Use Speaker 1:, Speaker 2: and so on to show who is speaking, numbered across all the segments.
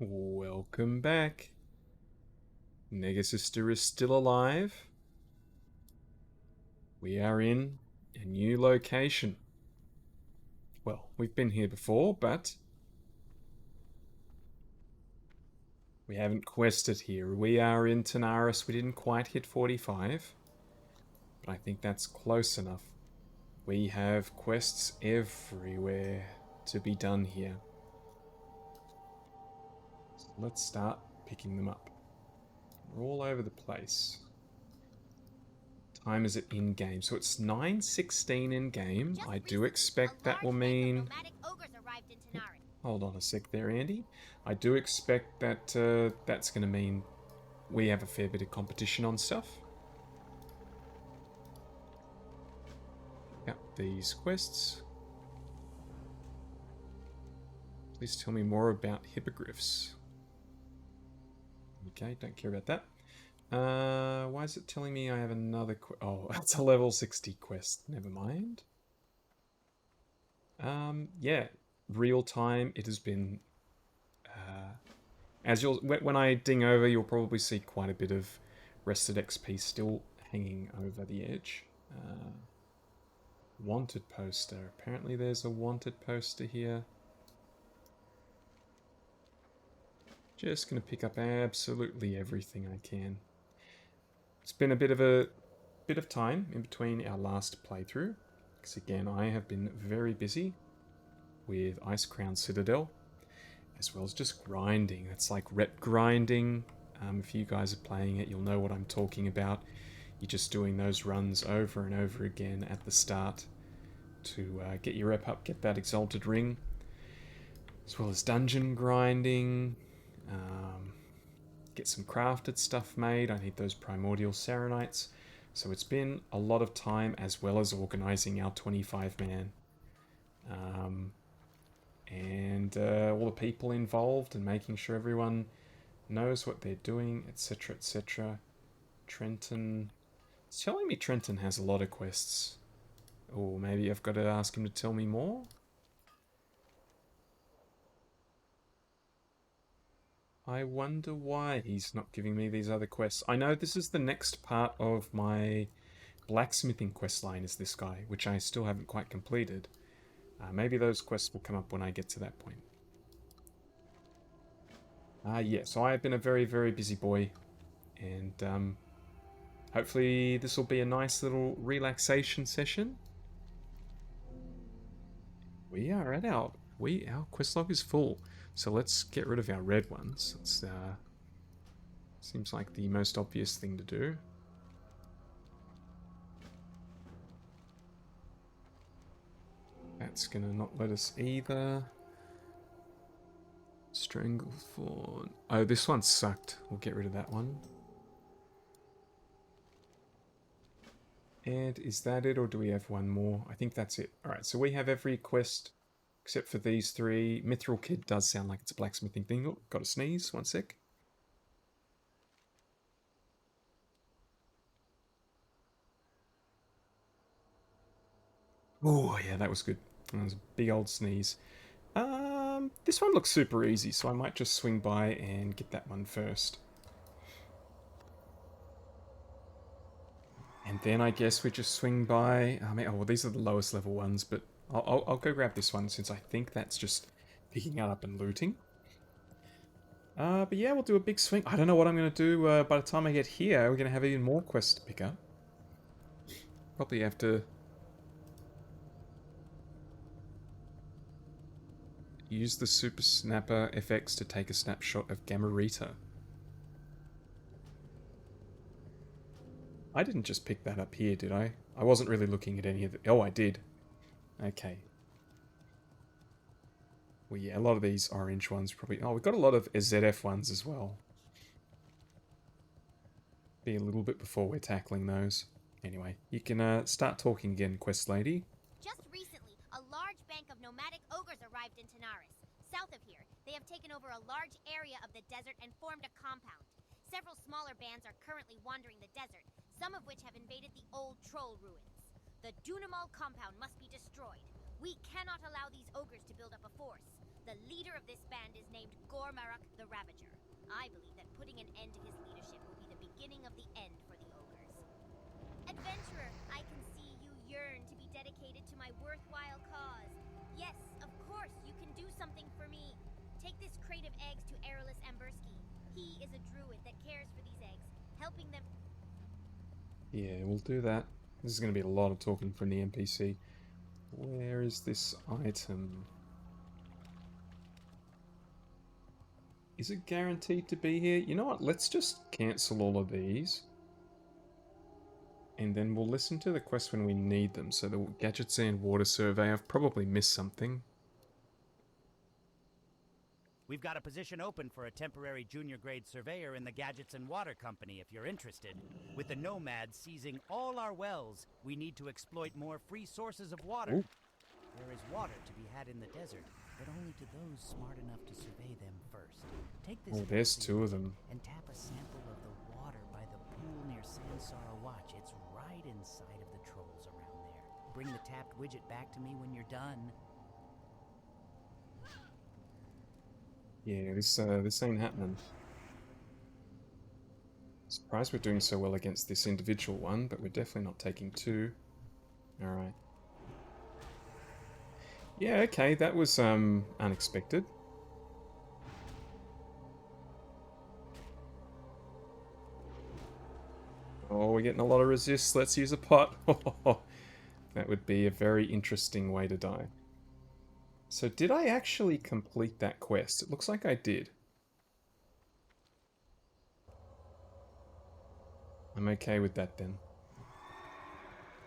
Speaker 1: Welcome back. Negasister is still alive. We are in a new location. Well, we've been here before, but we haven't quested here. We are in Tanaris. We didn't quite hit 45, but I think that's close enough. We have quests everywhere to be done here. So let's start picking them up. We're all over the place. Time is it in game? So it's 9:16 in game. I do expect that will mean. Hold on a sec there, Andy. I do expect that that's going to mean we have a fair bit of competition on stuff. Yep, these quests. Please tell me more about hippogriffs. Okay, don't care about that. Why is it telling me I have another oh, that's a level 60 quest. Never mind. Yeah, real time. It has been. As you'll when I ding over, you'll probably see quite a bit of rested XP still hanging over the edge. Wanted poster. Apparently, there's a wanted poster here. Just gonna pick up absolutely everything I can. It's been a bit of time in between our last playthrough, because again I have been very busy with Icecrown Citadel, as well as just grinding. It's like rep grinding. If you guys are playing it, you'll know what I'm talking about. You're just doing those runs over and over again at the start to get your rep up, get that exalted ring, as well as dungeon grinding. Get some crafted stuff made. I need those primordial serenites. So it's been a lot of time, as well as organizing our 25-man. And all the people involved and making sure everyone knows what they're doing, etc, etc. Trenton. It's telling me Trenton has a lot of quests. Or maybe I've got to ask him to tell me more? I wonder why he's not giving me these other quests. I know this is the next part of my blacksmithing quest line, is this guy, which I still haven't quite completed. Maybe those quests will come up when I get to that point. Yeah, so I have been a very, very busy boy. And hopefully this will be a nice little relaxation session. We are at our quest log is full. So let's get rid of our red ones. It's seems like the most obvious thing to do. That's gonna not let us either. Stranglethorn. Oh, this one sucked. We'll get rid of that one. And is that it, or do we have one more? I think that's it. Alright, so we have every quest except for these three. Mithril Kid does sound like it's a blacksmithing thing. Oh, got a sneeze. One sec. Oh, yeah, that was good. That was a big old sneeze. This one looks super easy, so I might just swing by and get that one first. And then I guess we just swing by. I mean, oh, well, these are the lowest level ones, but I'll go grab this one since I think that's just picking it up and looting. But yeah, we'll do a big swing. I don't know what I'm going to do by the time I get here. We're going to have even more quests to pick up. Probably have to use the Super Snapper FX to take a snapshot of Gamarita. I didn't just pick that up here, did I? I wasn't really looking at any of it. Oh, I did. Okay. Well, yeah, a lot of these orange ones probably... Oh, we've got a lot of ZF ones as well. Be a little bit before we're tackling those. Anyway, you can start talking again, Quest Lady.
Speaker 2: Just recently, a large bank of nomadic ogres arrived in Tanaris. South of here, they have taken over a large area of the desert and formed a compound. Several smaller bands are currently wandering the desert, some of which have invaded the old troll ruins. The Dunamal compound must be destroyed. We cannot allow these ogres to build up a force. The leader of this band is named Gormaruk the Ravager. I believe that putting an end to his leadership will be the beginning of the end for the ogres. Adventurer, I can see you yearn to be dedicated to my worthwhile cause. Yes, of course, you can do something for me. Take this crate of eggs to Erelus Amberski. He is a druid that cares for these eggs, helping them...
Speaker 1: Yeah, we'll do that. This is going to be a lot of talking from the NPC. Where is this item? Is it guaranteed to be here? You know what? Let's just cancel all of these. And then we'll listen to the quest when we need them. So the Gadgets and Water Survey, I've probably missed something.
Speaker 3: We've got a position open for a temporary junior grade surveyor in the Gadgets and Water Company if you're interested. With the nomads seizing all our wells, we need to exploit more free sources of water.
Speaker 1: Ooh.
Speaker 3: There is water to be had in the desert, but only to those smart enough to survey them first. Take this
Speaker 1: Oh, there's two of them.
Speaker 3: and tap a sample of the water by the pool near Sansara Watch. It's right inside of the trolls around there. Bring the tapped widget back to me when you're done.
Speaker 1: Yeah, this ain't happening. Surprised we're doing so well against this individual one, but we're definitely not taking two. Alright. Yeah, okay, that was unexpected. Oh, we're getting a lot of resist. Let's use a pot. That would be a very interesting way to die. So did I actually complete that quest? It looks like I did. I'm okay with that then.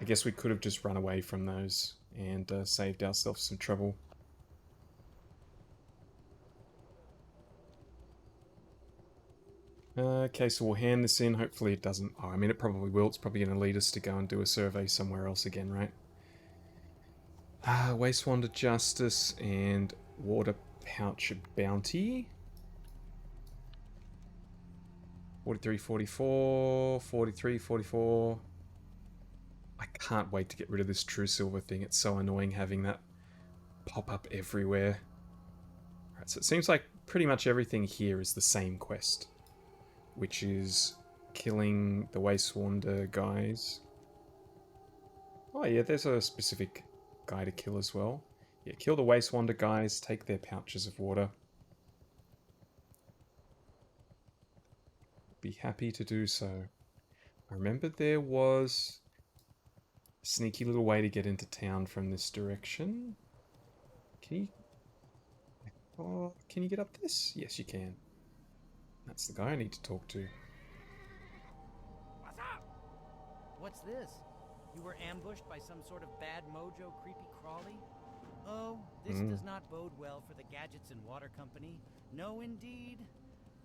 Speaker 1: I guess we could have just run away from those and saved ourselves some trouble. Okay, so we'll hand this in. Hopefully it doesn't... Oh, I mean, it probably will. It's probably going to lead us to go and do a survey somewhere else again, right? Wastewander Justice and Water Pouch Bounty. 43, 44, 43, 44. I can't wait to get rid of this True Silver thing. It's so annoying having that pop up everywhere. Right, so it seems like pretty much everything here is the same quest, which is killing the Wastewander guys. Oh yeah, there's a specific guy to kill as well. Yeah, kill the Wastewander guys, take their pouches of water. Be happy to do so. I remember there was a sneaky little way to get into town from this direction. Can you get up this? Yes, you can. That's the guy I need to talk to.
Speaker 3: What's up? What's this? You were ambushed by some sort of bad mojo creepy crawly? Oh, this does not bode well for the Gadgets and Water Company. No, indeed.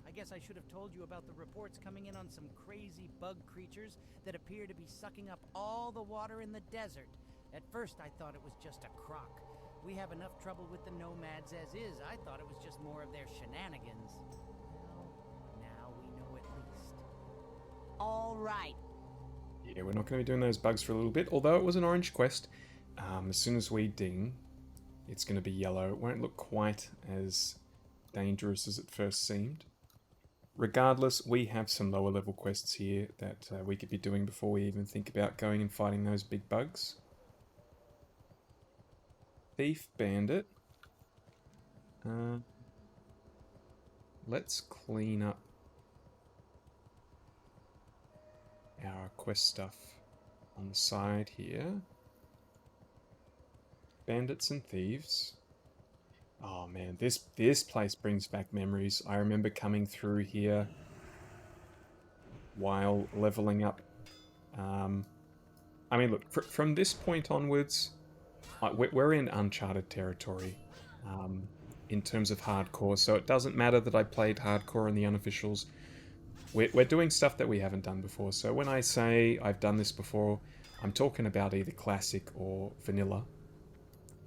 Speaker 3: I guess I should have told you about the reports coming in on some crazy bug creatures that appear to be sucking up all the water in the desert. At first I thought it was just a crock. We have enough trouble with the nomads as is. I thought it was just more of their shenanigans. Well, now we know at least.
Speaker 2: All right.
Speaker 1: Yeah, we're not going to be doing those bugs for a little bit, although it was an orange quest. As soon as we ding, it's going to be yellow. It won't look quite as dangerous as it first seemed. Regardless, we have some lower level quests here that we could be doing before we even think about going and fighting those big bugs. Thief Bandit. Let's clean up our quest stuff on the side here. Bandits and thieves. Oh man, this place brings back memories. I remember coming through here while leveling up. I mean, look, from this point onwards, we're in uncharted territory in terms of hardcore, so it doesn't matter that I played hardcore in the unofficials. We're doing stuff that we haven't done before, so when I say I've done this before, I'm talking about either classic or vanilla.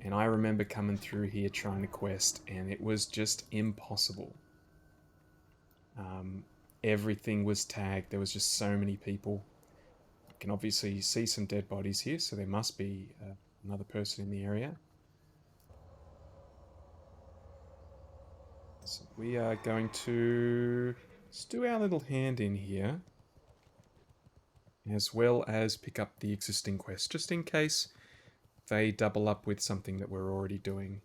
Speaker 1: And I remember coming through here trying to quest, and it was just impossible. Everything was tagged. There was just so many people. You can obviously see some dead bodies here, so there must be another person in the area. So we are going to just do our little hand in here, as well as pick up the existing quest, just in case they double up with something that we're already doing.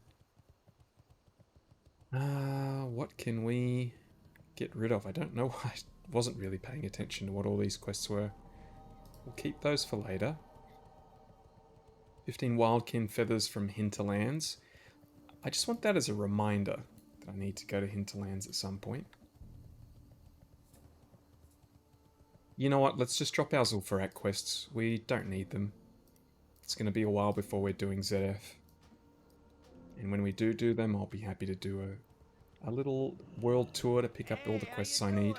Speaker 1: What can we get rid of? I don't know. I wasn't really paying attention to what all these quests were. We'll keep those for later. 15 wildkin feathers from Hinterlands. I just want that as a reminder that I need to go to Hinterlands at some point. You know what? Let's just drop our Zul'Farrak quests. We don't need them. It's going to be a while before we're doing ZF. And when we do them, I'll be happy to do a little world tour to pick up all the quests I need.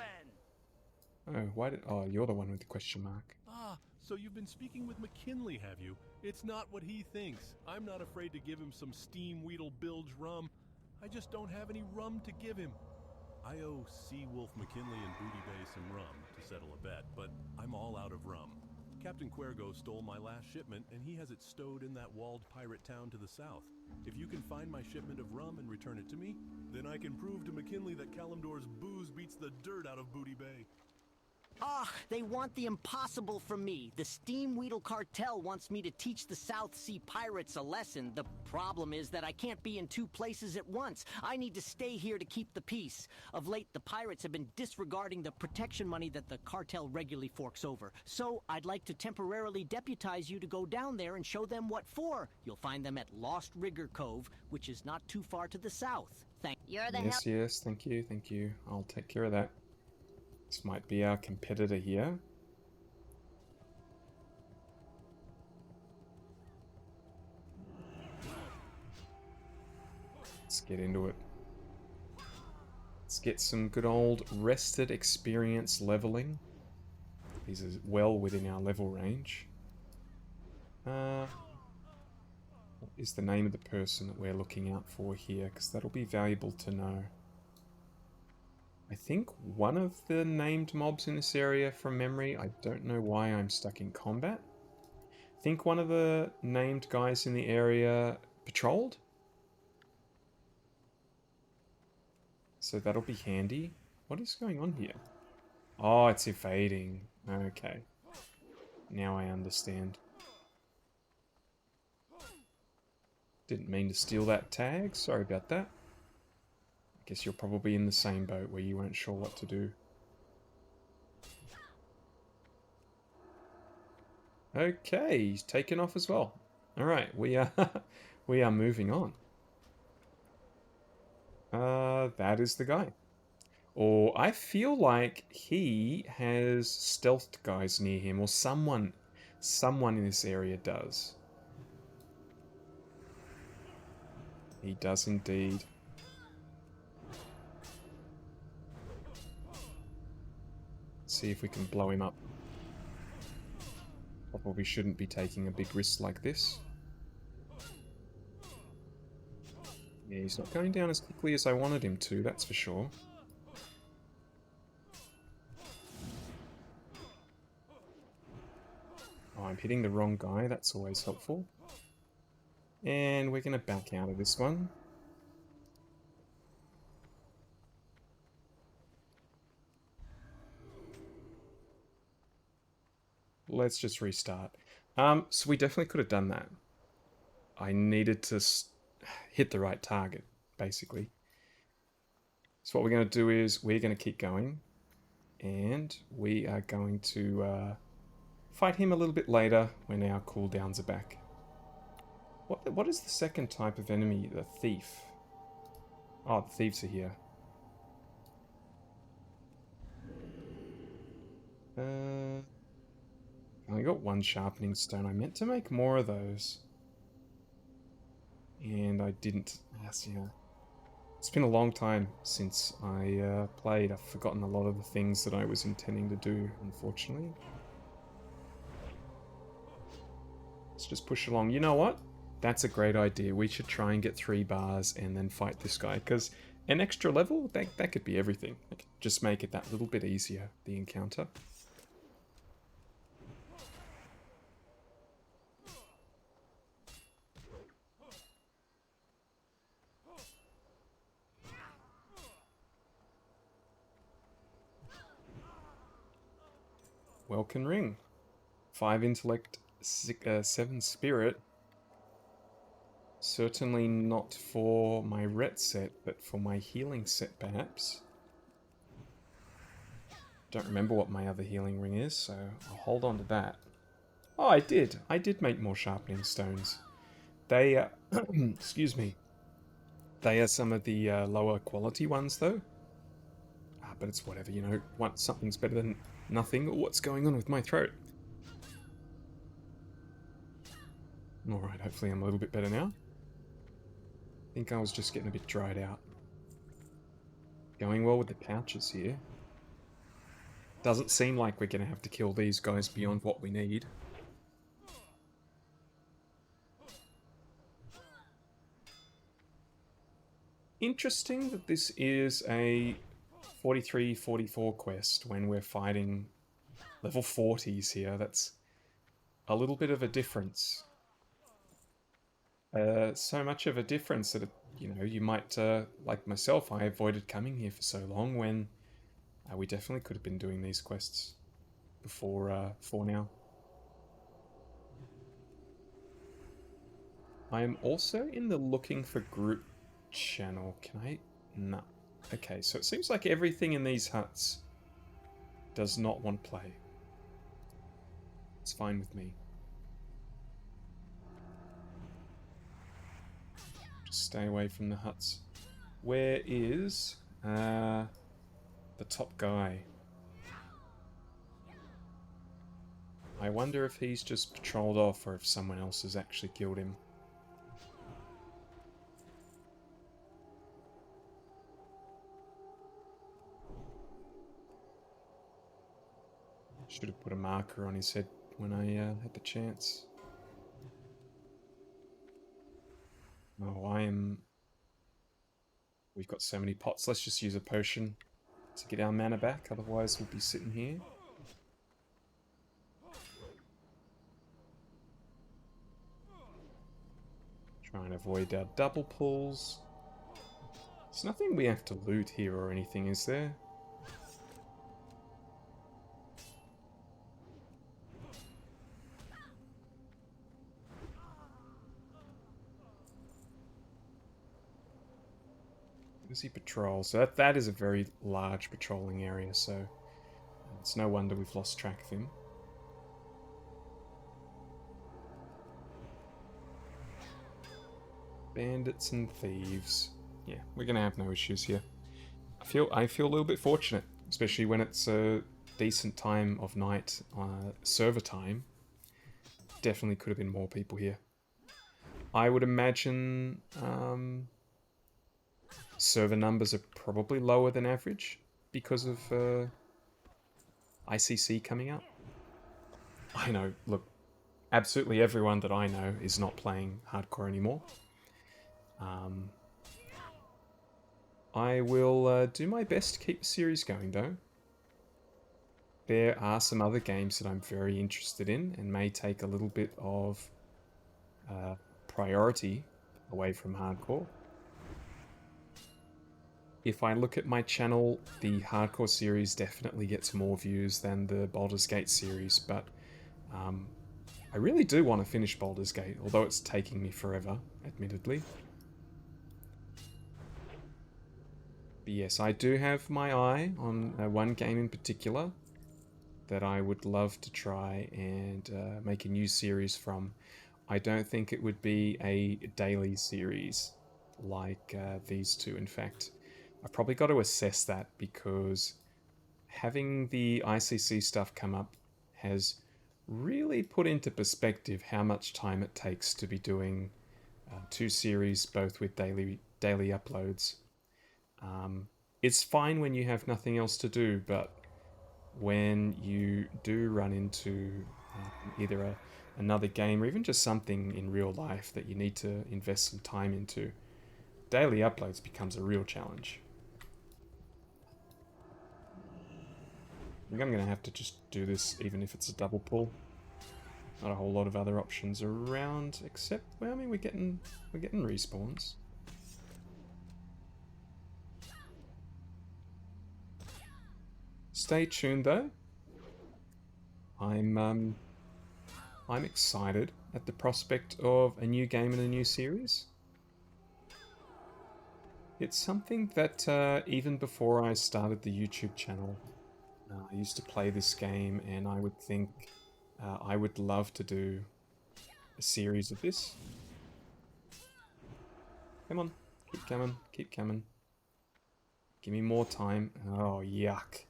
Speaker 1: Oh, why did... Oh, you're the one with the question mark.
Speaker 4: Ah, so you've been speaking with McKinley, have you? It's not what he thinks. I'm not afraid to give him some steam Weedle bilge rum. I just don't have any rum to give him. I owe Seawolf McKinley and Booty Bay some rum to settle a bet, but I'm all out of rum. Captain Cuergo stole my last shipment, and he has it stowed in that walled pirate town to the south. If you can find my shipment of rum and return it to me, then I can prove to McKinley that Kalimdor's booze beats the dirt out of Booty Bay.
Speaker 5: Ah, they want the impossible from me. The Steam Weedle cartel wants me to teach the South Sea pirates a lesson. The problem is that I can't be in two places at once. I need to stay here to keep the peace. Of late, the pirates have been disregarding the protection money that the cartel regularly forks over. So, I'd like to temporarily deputize you to go down there and show them what for. You'll find them at Lost Rigger Cove, which is not too far to the south.
Speaker 2: You're the
Speaker 1: Yes, thank you. I'll take care of that. This might be our competitor here. Let's get into it. Let's get some good old rested experience leveling. These are well within our level range. What is the name of the person that we're looking out for here? Because that'll be valuable to know. I think one of the named mobs in this area from memory, I don't know why I'm stuck in combat. I think one of the named guys in the area patrolled. So that'll be handy. What is going on here? Oh, it's evading. Okay. Now I understand. Didn't mean to steal that tag. Sorry about that. I guess you're probably in the same boat where you weren't sure what to do. Okay, he's taken off as well. Alright, we are we are moving on. That is the guy. Or I feel like he has stealthed guys near him, or someone in this area does. He does indeed. See if we can blow him up. Probably shouldn't be taking a big risk like this. Yeah, he's not going down as quickly as I wanted him to, that's for sure. Oh, I'm hitting the wrong guy, that's always helpful. And we're going to back out of this one. Let's just restart. So we definitely could have done that. I needed to hit the right target, basically. So what we're going to do is we're going to keep going. And we are going to fight him a little bit later when our cooldowns are back. What is the second type of enemy? The thief. Oh, the thieves are here. I only got one sharpening stone. I meant to make more of those. And I didn't. Yes, yeah. It's been a long time since I played. I've forgotten a lot of the things that I was intending to do, unfortunately. Let's just push along. You know what? That's a great idea. We should try and get 3 bars and then fight this guy. Because an extra level, that could be everything. I could just make it that little bit easier, the encounter. Welkin ring. 5 intellect, 7 spirit. Certainly not for my ret set, but for my healing set perhaps. Don't remember what my other healing ring is, so I'll hold on to that. Oh, I did. I did make more sharpening stones. They, excuse me. They are some of the lower quality ones, though. But it's whatever, you know. Something's better than nothing. What's going on with my throat? Alright, hopefully I'm a little bit better now. I think I was just getting a bit dried out. Going well with the pouches here. Doesn't seem like we're going to have to kill these guys beyond what we need. Interesting that this is a 43-44 quest when we're fighting level 40s here. That's a little bit of a difference. So much of a difference that, you know, you might, like myself, I avoided coming here for so long when we definitely could have been doing these quests before now. I am also in the looking for group channel. Can I? No. Okay, so it seems like everything in these huts does not want to play. It's fine with me. Just stay away from the huts. Where is the top guy? I wonder if he's just patrolled off or if someone else has actually killed him. Should have put a marker on his head when I had the chance. Oh, we've got so many pots. Let's just use a potion to get our mana back. Otherwise, we'll be sitting here. Try and avoid our double pulls. There's nothing we have to loot here or anything, is there? Does he patrol? So that is a very large patrolling area, so it's no wonder we've lost track of him. Bandits and thieves. Yeah, we're gonna have no issues here. I feel a little bit fortunate, especially when it's a decent time of night, server time. Definitely could have been more people here. I would imagine server numbers are probably lower than average because of ICC coming up. I know, look, absolutely everyone that I know is not playing hardcore anymore. I will do my best to keep the series going, though. There are some other games that I'm very interested in and may take a little bit of priority away from hardcore. If I look at my channel, the hardcore series definitely gets more views than the Baldur's Gate series, but I really do want to finish Baldur's Gate, although it's taking me forever, admittedly. But yes, I do have my eye on one game in particular that I would love to try and make a new series from. I don't think it would be a daily series like these two, in fact. I've probably got to assess that because having the ICC stuff come up has really put into perspective how much time it takes to be doing two series, both with daily uploads. It's fine when you have nothing else to do, but when you do run into either another game or even just something in real life that you need to invest some time into, daily uploads becomes a real challenge. I think I'm going to have to just do this even if it's a double pull. Not a whole lot of other options around, except, well, I mean, we're getting respawns. Stay tuned though. I'm excited at the prospect of a new game and a new series. It's something that even before I started the YouTube channel, I used to play this game, and I would think I would love to do a series of this. Come on, keep coming, keep coming. Give me more time. Oh, yuck.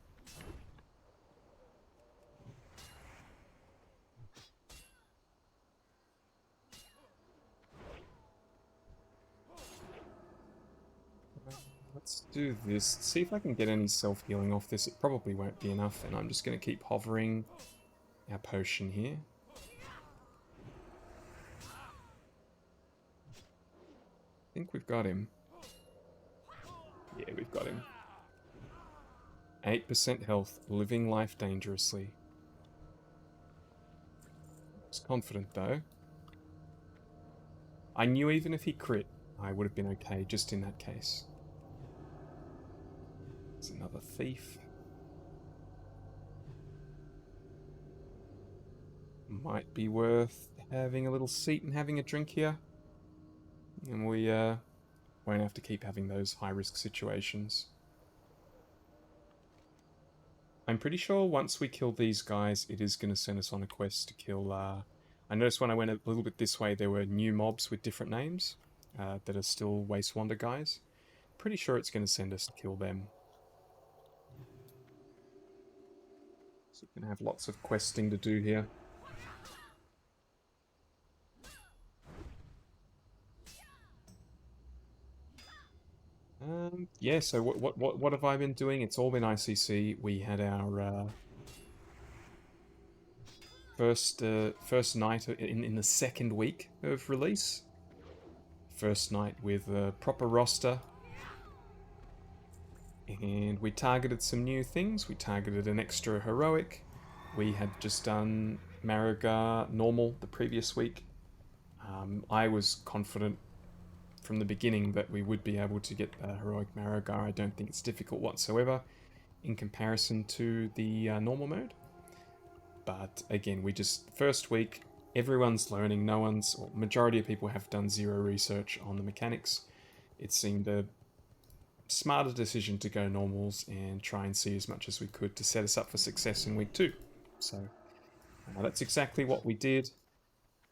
Speaker 1: Let's do this. See if I can get any self-healing off this. It probably won't be enough, and I'm just going to keep hovering our potion here. I think we've got him. Yeah, we've got him. 8% health, living life dangerously. I was confident, though. I knew even if he crit, I would have been okay just in that case. It's another thief. Might be worth having a little seat and having a drink here. And we won't have to keep having those high-risk situations. I'm pretty sure once we kill these guys, it is going to send us on a quest to kill... I noticed when I went a little bit this way, there were new mobs with different names that are still Waste Wander guys. Pretty sure it's going to send us to kill them. So we're going to have lots of questing to do here. Yeah, so what have I been doing? It's all been ICC. We had our first night in the second week of release. First night with a proper roster. And we targeted some new things. We targeted an extra heroic. We had just done Marigar normal the previous week. I was confident from the beginning that we would be able to get heroic Marigar. I don't think it's difficult whatsoever in comparison to the normal mode. But again, we just, first week, everyone's learning. No one's, or majority of people have done zero research on the mechanics. It seemed a smarter decision to go normals and try and see as much as we could to set us up for success in week 2. So that's exactly what we did.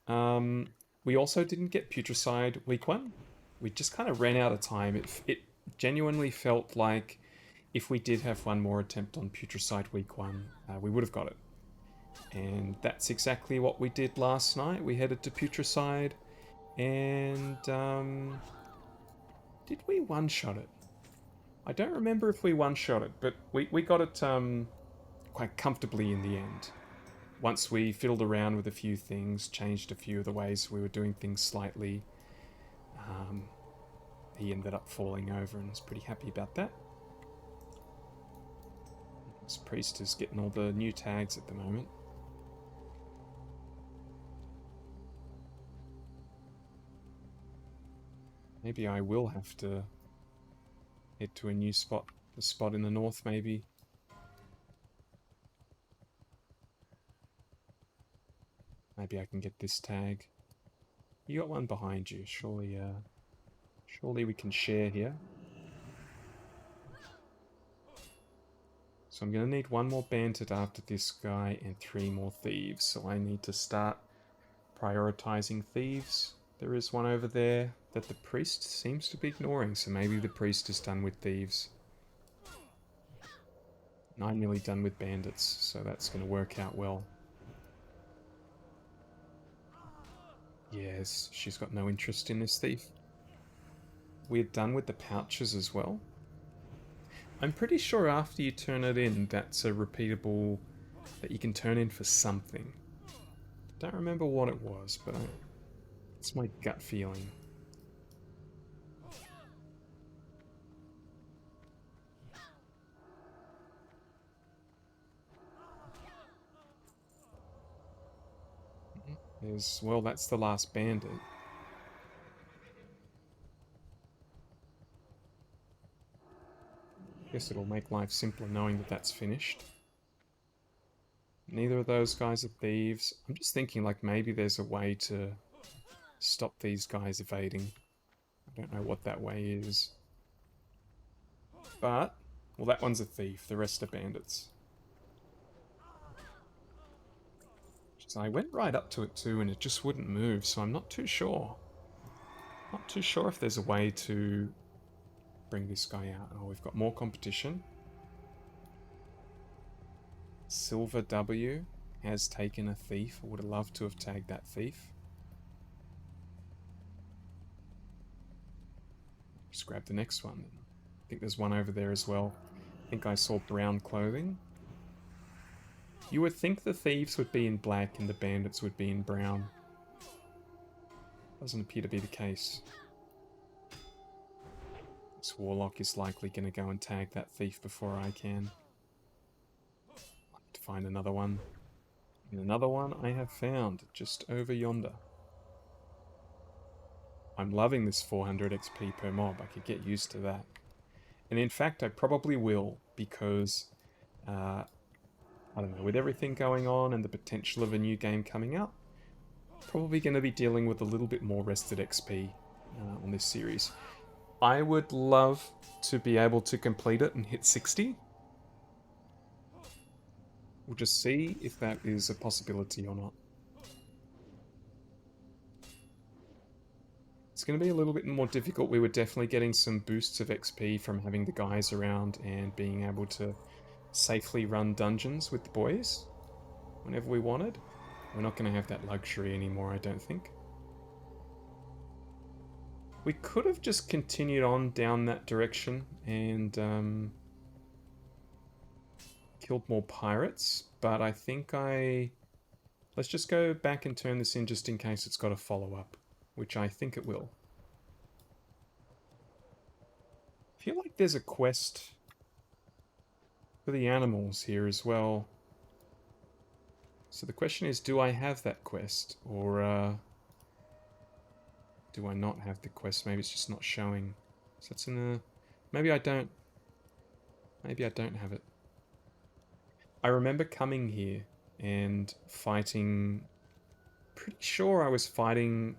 Speaker 1: We also didn't get Putricide week 1. We just kind of ran out of time. It genuinely felt like if we did have one more attempt on Putricide week 1, we would have got it. And that's exactly what we did last night. We headed to Putricide, and did we one-shot it? I don't remember if we one-shot it, but we got it quite comfortably in the end. Once we fiddled around with a few things, changed a few of the ways we were doing things slightly, he ended up falling over and was pretty happy about that. This priest is getting all the new tags at the moment. Maybe I will have to head to a new spot. A spot in the north, maybe. Maybe I can get this tag. You got one behind you. Surely we can share here. So I'm going to need one more bandit after this guy and 3 more thieves. So I need to start prioritizing thieves. There is one over there that the priest seems to be ignoring, so maybe the priest is done with thieves. And I'm nearly done with bandits, so that's going to work out well. Yes, she's got no interest in this thief. We're done with the pouches as well. I'm pretty sure after you turn it in, that's a repeatable that you can turn in for something. Don't remember what it was, but it's my gut feeling. Well, that's the last bandit. Guess it'll make life simpler knowing that that's finished. Neither of those guys are thieves. I'm just thinking like maybe there's a way to stop these guys evading. I don't know what that way is. But, well, that one's a thief. The rest are bandits. So I went right up to it too and it just wouldn't move, so I'm not too sure. Not too sure if there's a way to bring this guy out. Oh, we've got more competition. Silver W has taken a thief. I would have loved to have tagged that thief. Just grab the next one. I think there's one over there as well. I think I saw brown clothing. You would think the thieves would be in black and the bandits would be in brown. Doesn't appear to be the case. This warlock is likely going to go and tag that thief before I can. I'd like to find another one. And another one I have found just over yonder. I'm loving this 400 XP per mob. I could get used to that. And in fact, I probably will, because I don't know, with everything going on and the potential of a new game coming out, probably going to be dealing with a little bit more rested XP on this series. I would love to be able to complete it and hit 60. We'll just see if that is a possibility or not. It's going to be a little bit more difficult. We were definitely getting some boosts of XP from having the guys around and being able to safely run dungeons with the boys whenever we wanted. We're not going to have that luxury anymore, I don't think. We could have just continued on down that direction and killed more pirates, but I think let's just go back and turn this in just in case it's got a follow-up, which I think it will. I feel like there's a quest for the animals here as well. So the question is, do I have that quest? Or do I not have the quest? Maybe it's just not showing. So it's in the... Maybe I don't. Maybe I don't have it. I remember coming here and fighting... Pretty sure I was fighting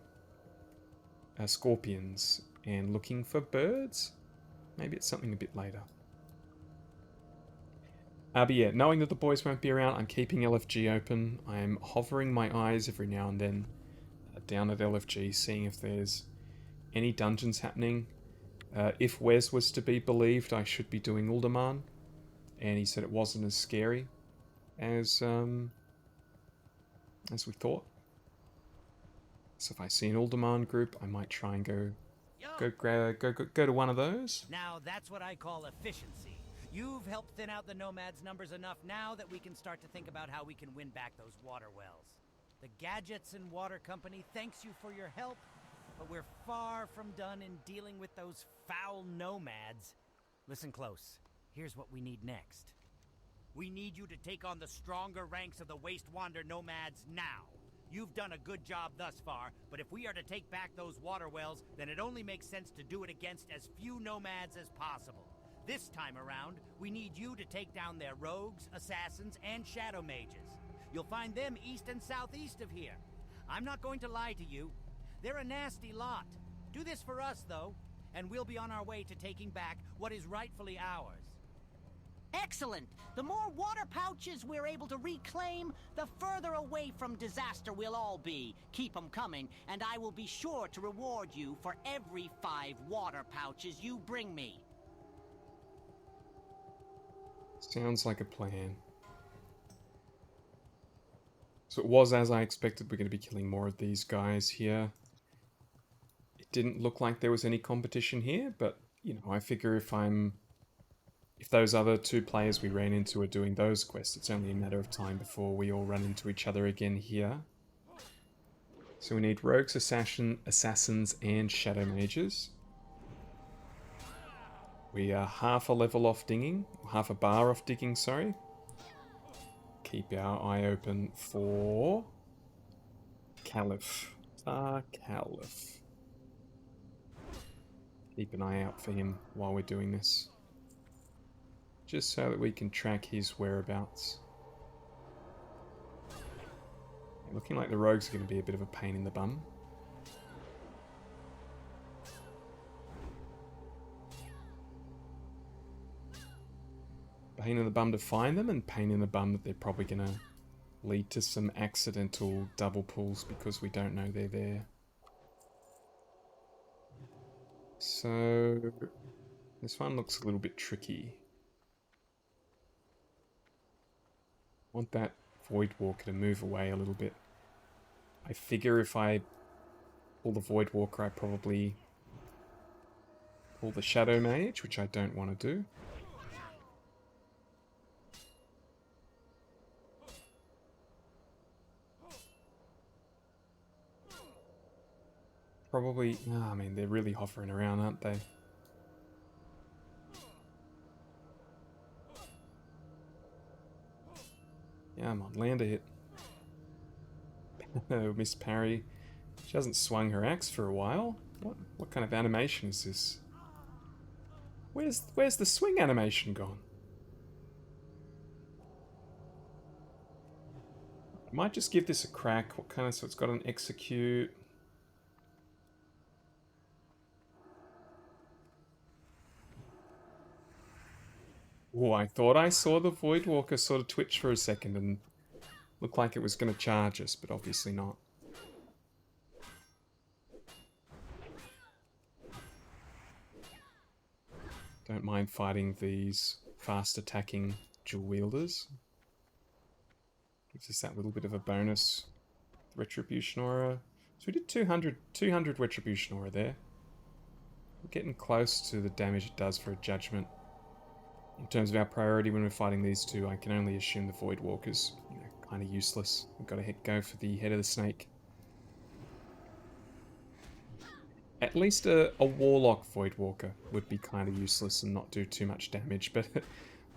Speaker 1: scorpions and looking for birds. Maybe it's something a bit later. But yeah, knowing that the boys won't be around, I'm keeping LFG open. I'm hovering my eyes every now and then down at LFG, seeing if there's any dungeons happening. If Wes was to be believed, I should be doing Uldaman, and he said it wasn't as scary as we thought. So if I see an Uldaman group, I might try and go to one of those.
Speaker 3: Now that's what I call efficiency. You've helped thin out the Nomads' numbers enough now that we can start to think about how we can win back those water wells. The Gadgets and Water Company thanks you for your help, but we're far from done in dealing with those foul Nomads. Listen close. Here's what we need next. We need you to take on the stronger ranks of the Waste Wander Nomads now. You've done a good job thus far, but if we are to take back those water wells, then it only makes sense to do it against as few Nomads as possible. This time around, we need you to take down their rogues, assassins, and shadow mages. You'll find them east and southeast of here. I'm not going to lie to you. They're a nasty lot. Do this for us, though, and we'll be on our way to taking back what is rightfully ours.
Speaker 5: Excellent! The more water pouches we're able to reclaim, the further away from disaster we'll all be. Keep them coming, and I will be sure to reward you for every 5 water pouches you bring me.
Speaker 1: Sounds like a plan. So it was as I expected. We're going to be killing more of these guys here. It didn't look like there was any competition here, but, you know, I figure if those other 2 players we ran into are doing those quests, it's only a matter of time before we all run into each other again here. So we need rogues, assassins, and shadow mages. We are half a level off digging, half a bar off digging, sorry. Keep our eye open for Caliph. Caliph. Keep an eye out for him while we're doing this. Just so that we can track his whereabouts. Looking like the rogues are going to be a bit of a pain in the bum. Pain in the bum to find them, and pain in the bum that they're probably going to lead to some accidental double pulls because we don't know they're there. So this one looks a little bit tricky. I want that Void Walker to move away a little bit. I figure if I pull the Void Walker, I probably pull the Shadow Mage, which I don't want to do. Probably, I mean, they're really hovering around, aren't they? Yeah, I'm on, land a hit. Miss Parry. She hasn't swung her axe for a while. What kind of animation is this? Where's the swing animation gone? I might just give this a crack. What kind of, so it's got an execute. Oh, I thought I saw the Void Walker sort of twitch for a second and looked like it was going to charge us, but obviously not. Don't mind fighting these fast attacking dual wielders. Gives us that little bit of a bonus Retribution Aura. So we did 200 Retribution Aura there. We're getting close to the damage it does for a Judgment. In terms of our priority when we're fighting these two, I can only assume the Void Walker's, kind of useless. We've got to go for the head of the snake. At least a Warlock Void Walker would be kind of useless and not do too much damage, but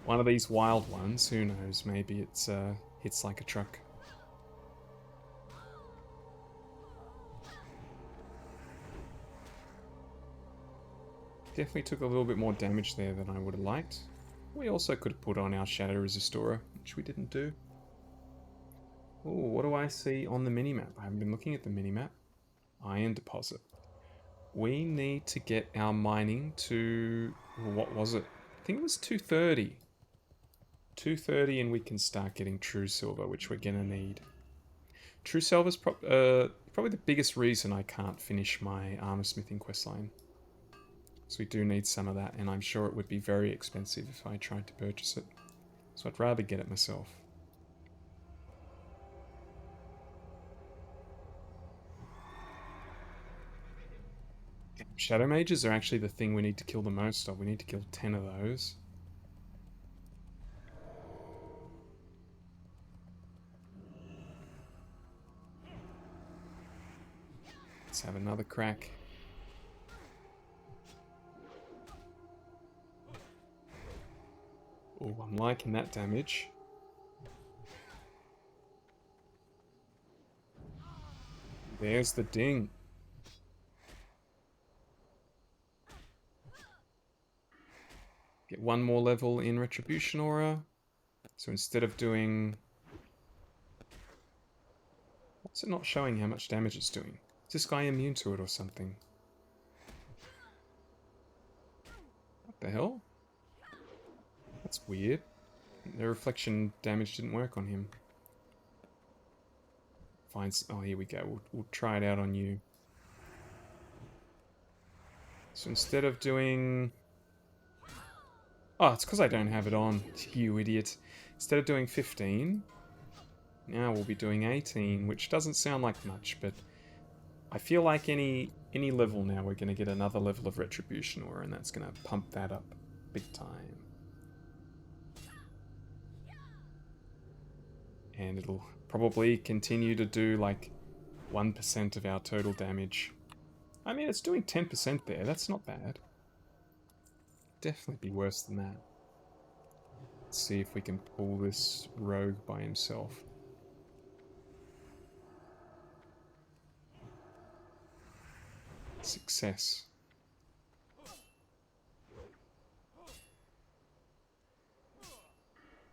Speaker 1: one of these wild ones, who knows, maybe it's hits like a truck. Definitely took a little bit more damage there than I would have liked. We also could have put on our Shadow Resistora, which we didn't do. Oh, what do I see on the minimap? I haven't been looking at the minimap. Iron deposit. We need to get our mining to, what was it? I think it was 230. 230 and we can start getting true silver, which we're going to need. True silver's probably the biggest reason I can't finish my armor smithing questline. So we do need some of that, and I'm sure it would be very expensive if I tried to purchase it. So I'd rather get it myself. Shadow Mages are actually the thing we need to kill the most of. We need to kill 10 of those. Let's have another crack. Oh, I'm liking that damage. There's the ding. Get one more level in Retribution Aura. So instead of doing... What's it not showing how much damage it's doing? Is this guy immune to it or something? What the hell? That's weird. The reflection damage didn't work on him. Fine. Oh, here we go. We'll try it out on you. So instead of doing... Oh, it's because I don't have it on. You idiot. Instead of doing 15, now we'll be doing 18, which doesn't sound like much, but I feel like any level now we're going to get another level of Retribution Aura, and that's going to pump that up big time. And it'll probably continue to do like 1% of our total damage. I mean, it's doing 10% there. That's not bad. Definitely be worse than that. Let's see if we can pull this rogue by himself. Success.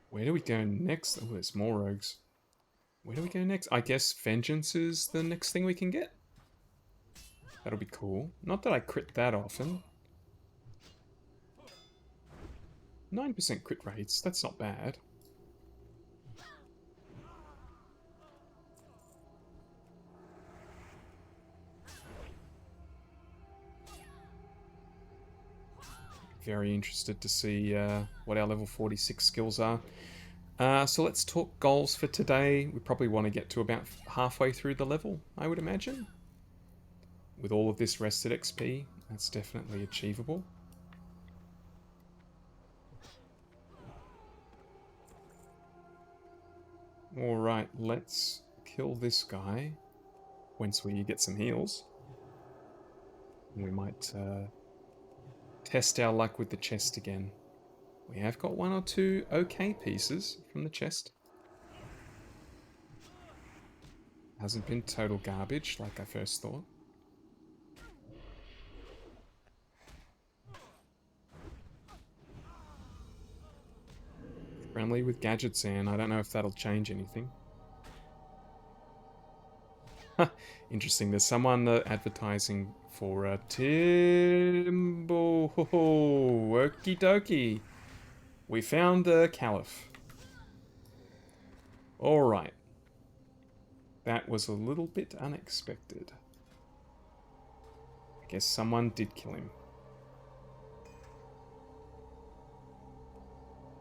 Speaker 1: Where do we go next? Oh, there's more rogues. Where do we go next? I guess Vengeance is the next thing we can get. That'll be cool. Not that I crit that often. 9% crit rates, that's not bad. Very interested to see what our level 46 skills are. So let's talk goals for today. We probably want to get to about halfway through the level, I would imagine. With all of this rested XP, that's definitely achievable. Alright, let's kill this guy once we get some heals. We might test our luck with the chest again. We have got 1 or 2 okay pieces from the chest. Hasn't been total garbage like I first thought. Friendly with gadgets, and I don't know if that'll change anything. Interesting, there's someone advertising for Timbo. Okie dokie. We found the Caliph. Alright. That was a little bit unexpected. I guess someone did kill him.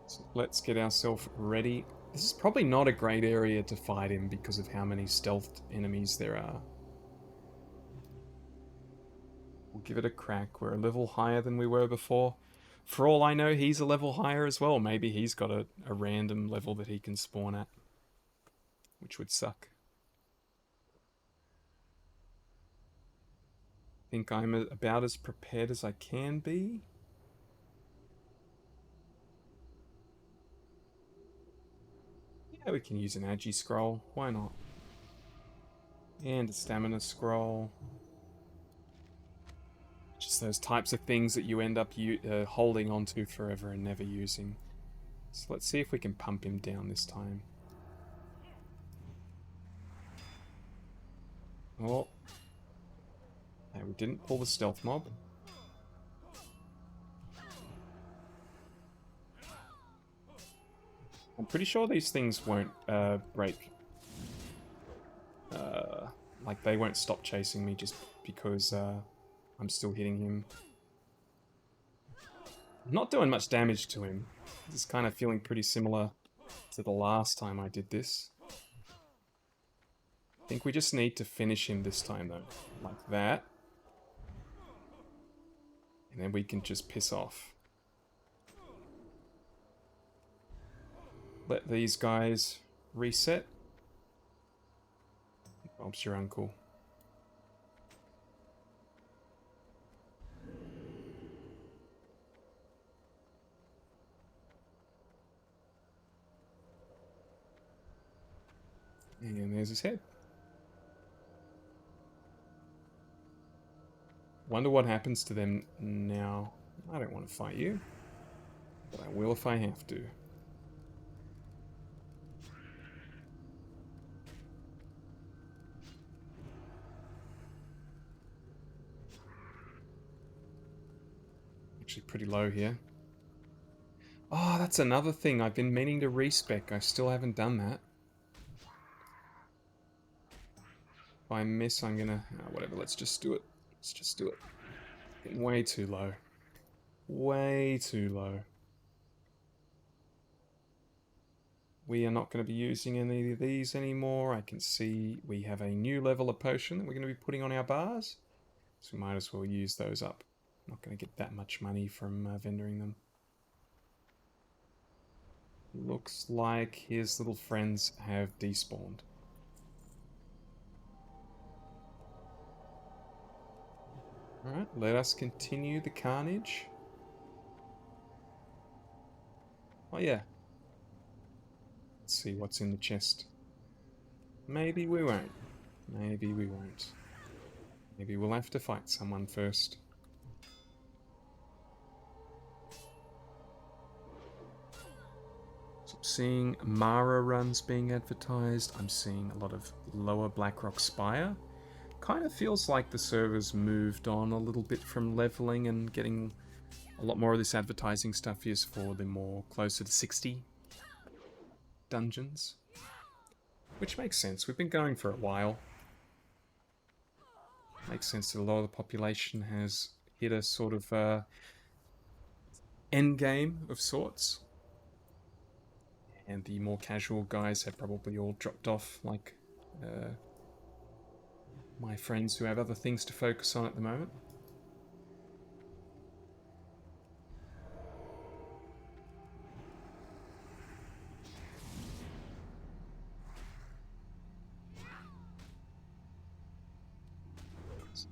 Speaker 1: So let's get ourselves ready. This is probably not a great area to fight in because of how many stealthed enemies there are. We'll give it a crack. We're a level higher than we were before. For all I know, he's a level higher as well. Maybe he's got a random level that he can spawn at, which would suck. I think I'm about as prepared as I can be. Yeah, we can use an Agi scroll. Why not? And a stamina scroll. Just those types of things that you end up holding onto forever and never using. So let's see if we can pump him down this time. Oh. No, we didn't pull the stealth mob. I'm pretty sure these things won't break. Like, they won't stop chasing me just because I'm still hitting him. I'm not doing much damage to him. This is kind of feeling pretty similar to the last time I did this. I think we just need to finish him this time though. Like that. And then we can just piss off. Let these guys reset. Bob's your uncle. And there's his head. Wonder what happens to them now. I don't want to fight you, but I will if I have to. Actually pretty low here. Oh, that's another thing. I've been meaning to respec. I still haven't done that. If I miss, I'm gonna... Oh, whatever, let's just do it. Let's just do it. Getting way too low. Way too low. We are not going to be using any of these anymore. I can see we have a new level of potion that we're going to be putting on our bars. So we might as well use those up. Not going to get that much money from vendoring them. Looks like his little friends have despawned. Alright, let us continue the carnage. Oh yeah. Let's see what's in the chest. Maybe we won't. Maybe we won't. Maybe we'll have to fight someone first. Some seeing Mara runs being advertised. I'm seeing a lot of Lower Blackrock Spire. Kind of feels like the server's moved on a little bit from leveling and getting a lot more of this advertising stuff is for the more closer to 60 dungeons. Which makes sense. We've been going for a while. Makes sense that a lot of the population has hit a sort of end game of sorts. And the more casual guys have probably all dropped off, like my friends who have other things to focus on at the moment.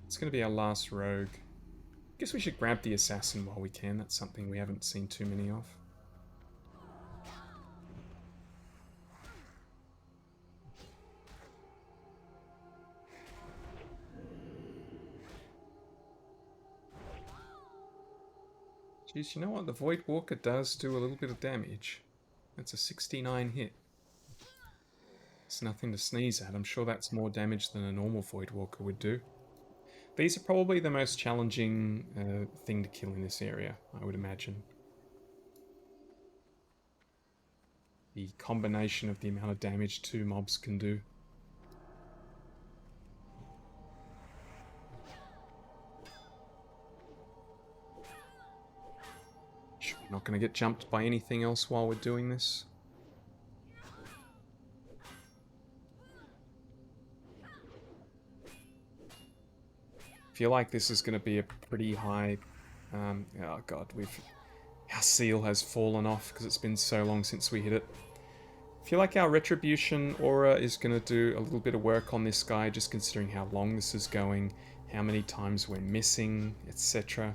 Speaker 1: It's going to be our last rogue. Guess we should grab the assassin while we can. That's something we haven't seen too many of. Jeez, you know what? The Void Walker does do a little bit of damage. That's a 69 hit. It's nothing to sneeze at. I'm sure that's more damage than a normal Void Walker would do. These are probably the most challenging thing to kill in this area, I would imagine. The combination of the amount of damage two mobs can do. Sure, we're not going to get jumped by anything else while we're doing this. Feel like this is going to be a pretty high... oh god, our seal has fallen off because it's been so long since we hit it. Feel like our Retribution aura is going to do a little bit of work on this guy, just considering how long this is going, how many times we're missing, etc.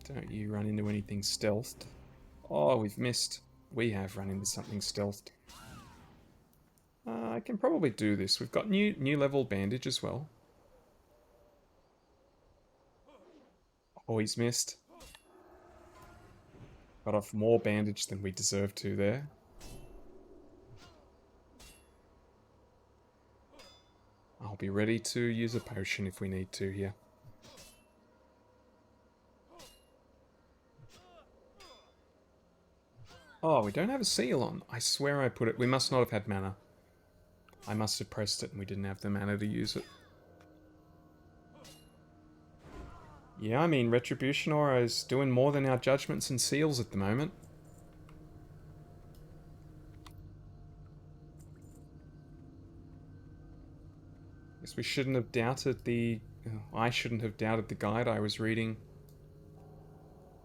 Speaker 1: Don't you run into anything stealthed. Oh, we've missed. We have run into something stealthed. I can probably do this. We've got new level bandage as well. Oh, he's missed. Got off more bandage than we deserve to there. I'll be ready to use a potion if we need to here. Oh, we don't have a seal on. I swear I put it... We must not have had mana. I must have pressed it and we didn't have the mana to use it. Yeah, I mean, Retribution Aura is doing more than our judgments and seals at the moment. Guess we shouldn't have doubted the... I shouldn't have doubted the guide I was reading.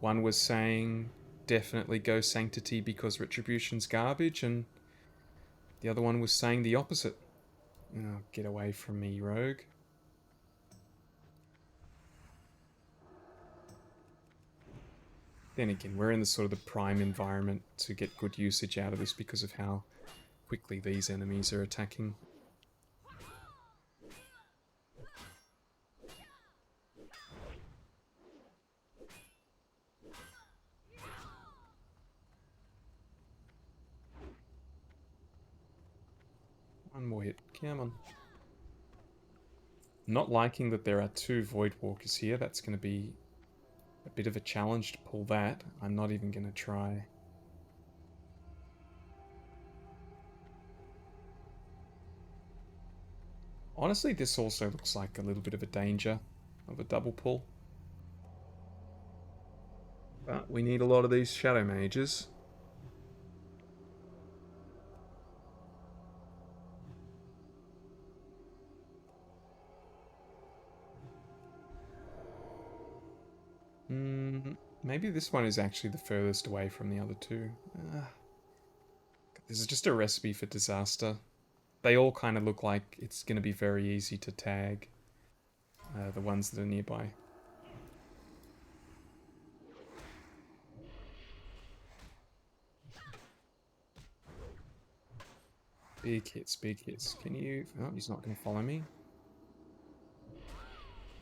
Speaker 1: One was saying, definitely go Sanctity because Retribution's garbage, and the other one was saying the opposite. Oh, get away from me, rogue. Then again, we're in the sort of the prime environment to get good usage out of this because of how quickly these enemies are attacking. One more hit. Come on. Not liking that there are two Void Walkers here. That's going to be a bit of a challenge to pull that. I'm not even going to try. Honestly, this also looks like a little bit of a danger of a double pull. But we need a lot of these Shadow Mages. Maybe this one is actually the furthest away from the other two. This is just a recipe for disaster. They all kind of look like it's going to be very easy to tag the ones that are nearby. Big hits, big hits. Can you... Oh, he's not going to follow me.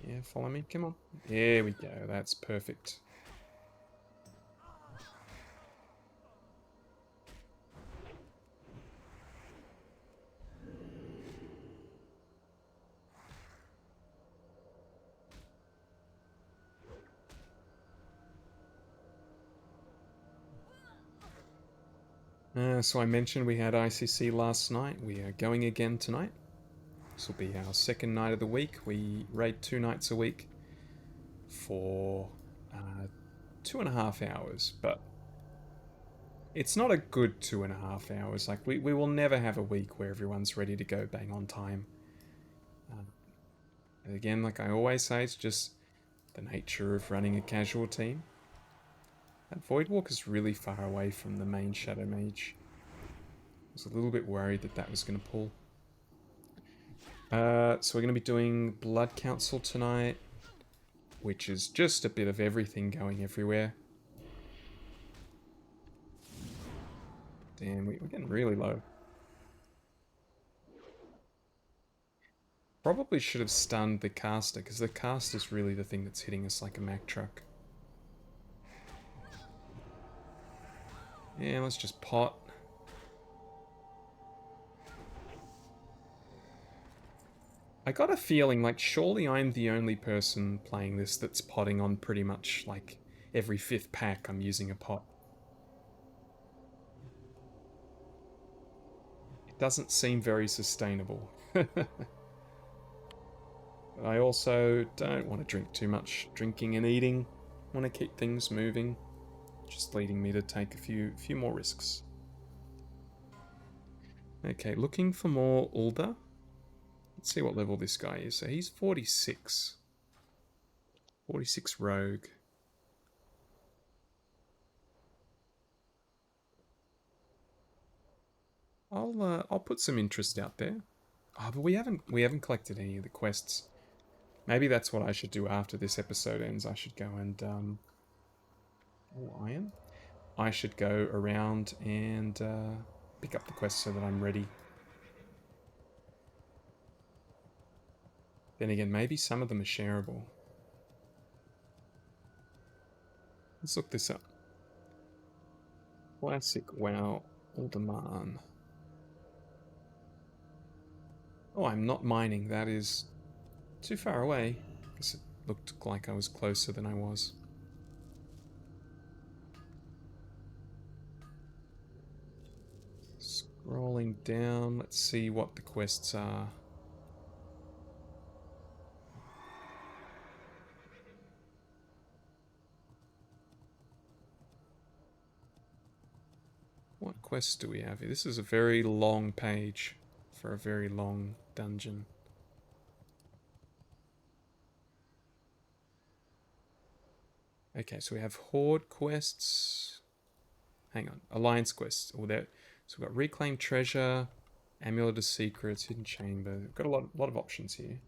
Speaker 1: Yeah, follow me. Come on. There we go. That's perfect. So I mentioned we had ICC last night. We are going again tonight. This will be our second night of the week. We raid 2 nights a week for 2.5 hours, but it's not a good 2.5 hours. Like, we will never have a week where everyone's ready to go bang on time. And again, like I always say, it's just the nature of running a casual team. That Voidwalker's really far away from the main Shadow Mage. I was a little bit worried that that was going to pull. So we're going to be doing Blood Council tonight, which is just a bit of everything going everywhere. Damn, we're getting really low. Probably should have stunned the caster, because the caster's really the thing that's hitting us like a Mack truck. Yeah, let's just pot. I got a feeling like surely I'm the only person playing this that's potting on pretty much like every 5th pack I'm using a pot. It doesn't seem very sustainable. I also don't want to drink too much. Drinking and eating. I want to keep things moving. Just leading me to take a few more risks. Okay, looking for more Ulda. Let's see what level this guy is. So he's 46. 46 rogue. I'll put some interest out there. Oh, but we haven't collected any of the quests. Maybe that's what I should do after this episode ends. I should go and iron. I should go around and pick up the quests so that I'm ready. Then again, maybe some of them are shareable. Let's look this up. Classic WoW Alderman. Oh, I'm not mining. That is too far away. I guess it looked like I was closer than I was. Scrolling down, let's see what the quests are. What quests do we have here? This is a very long page for a very long dungeon. Okay, so we have Horde quests. Hang on, Alliance quests. Oh, there. So we've got Reclaim Treasure, Amulet of Secrets, Hidden Chamber. We've got a lot of options here.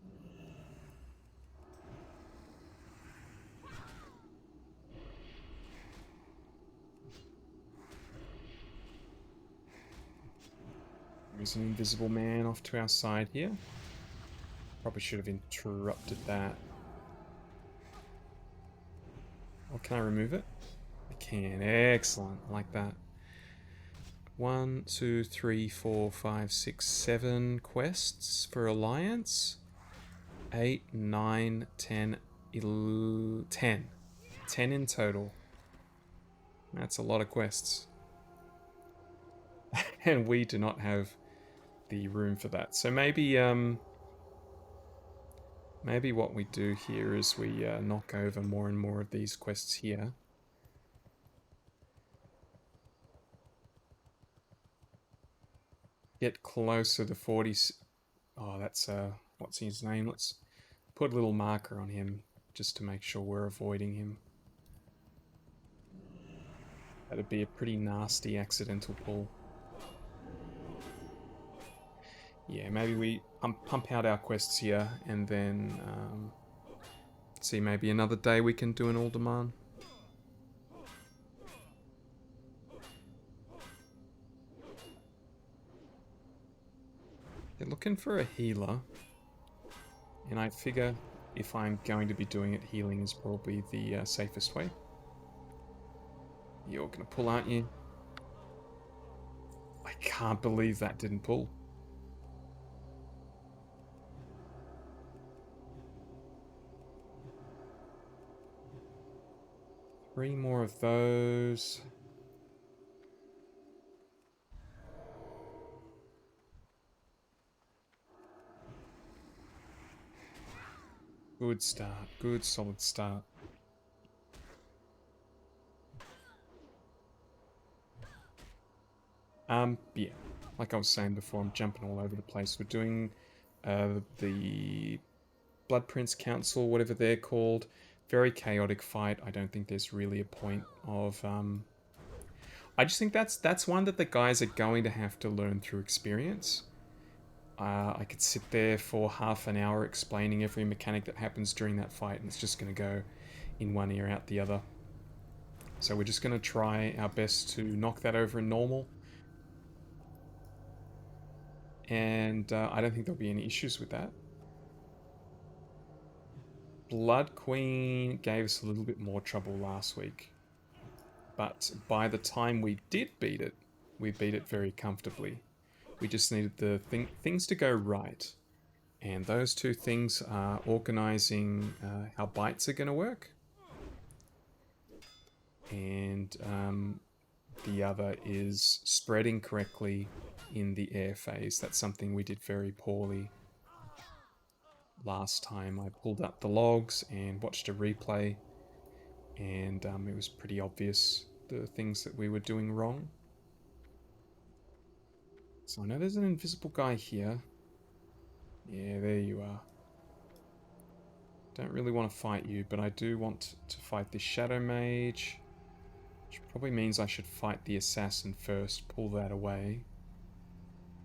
Speaker 1: There's an invisible man off to our side here. Probably should have interrupted that. Oh, can I remove it? I can. Excellent. I like that. 1, 2, 3, 4, 5, 6, 7 quests for Alliance. 8, 9, 10, 11, 10. 10 in total. That's a lot of quests. And we do not have the room for that. So maybe maybe what we do here is we knock over more and more of these quests here. Get closer to 40. Oh, that's what's his name? Let's put a little marker on him just to make sure we're avoiding him. That'd be a pretty nasty accidental pull. Yeah, maybe we pump out our quests here and then see, maybe another day we can do an Alderman. They're looking for a healer, and I figure if I'm going to be doing it, healing is probably the safest way. You're gonna pull, aren't you? I can't believe that didn't pull. Three more of those. Good start. Good solid start. Yeah. Like I was saying before, I'm jumping all over the place. We're doing the Blood Prince Council, whatever they're called. Very chaotic fight. I don't think there's really a point of... I just think that's one that the guys are going to have to learn through experience. I could sit there for half an hour explaining every mechanic that happens during that fight, and it's just going to go in one ear out the other. So we're just going to try our best to knock that over in normal. And I don't think there'll be any issues with that. Blood Queen gave us a little bit more trouble last week. But by the time we did beat it, we beat it very comfortably. We just needed the things to go right. And those two things are organizing how bites are going to work. And the other is spreading correctly in the air phase. That's something we did very poorly last time. I pulled up the logs and watched a replay, and it was pretty obvious the things that we were doing wrong. So I know there's an invisible guy here. Yeah, there you are. Don't really want to fight you, but I do want to fight this Shadow Mage, which probably means I should fight the Assassin first, pull that away,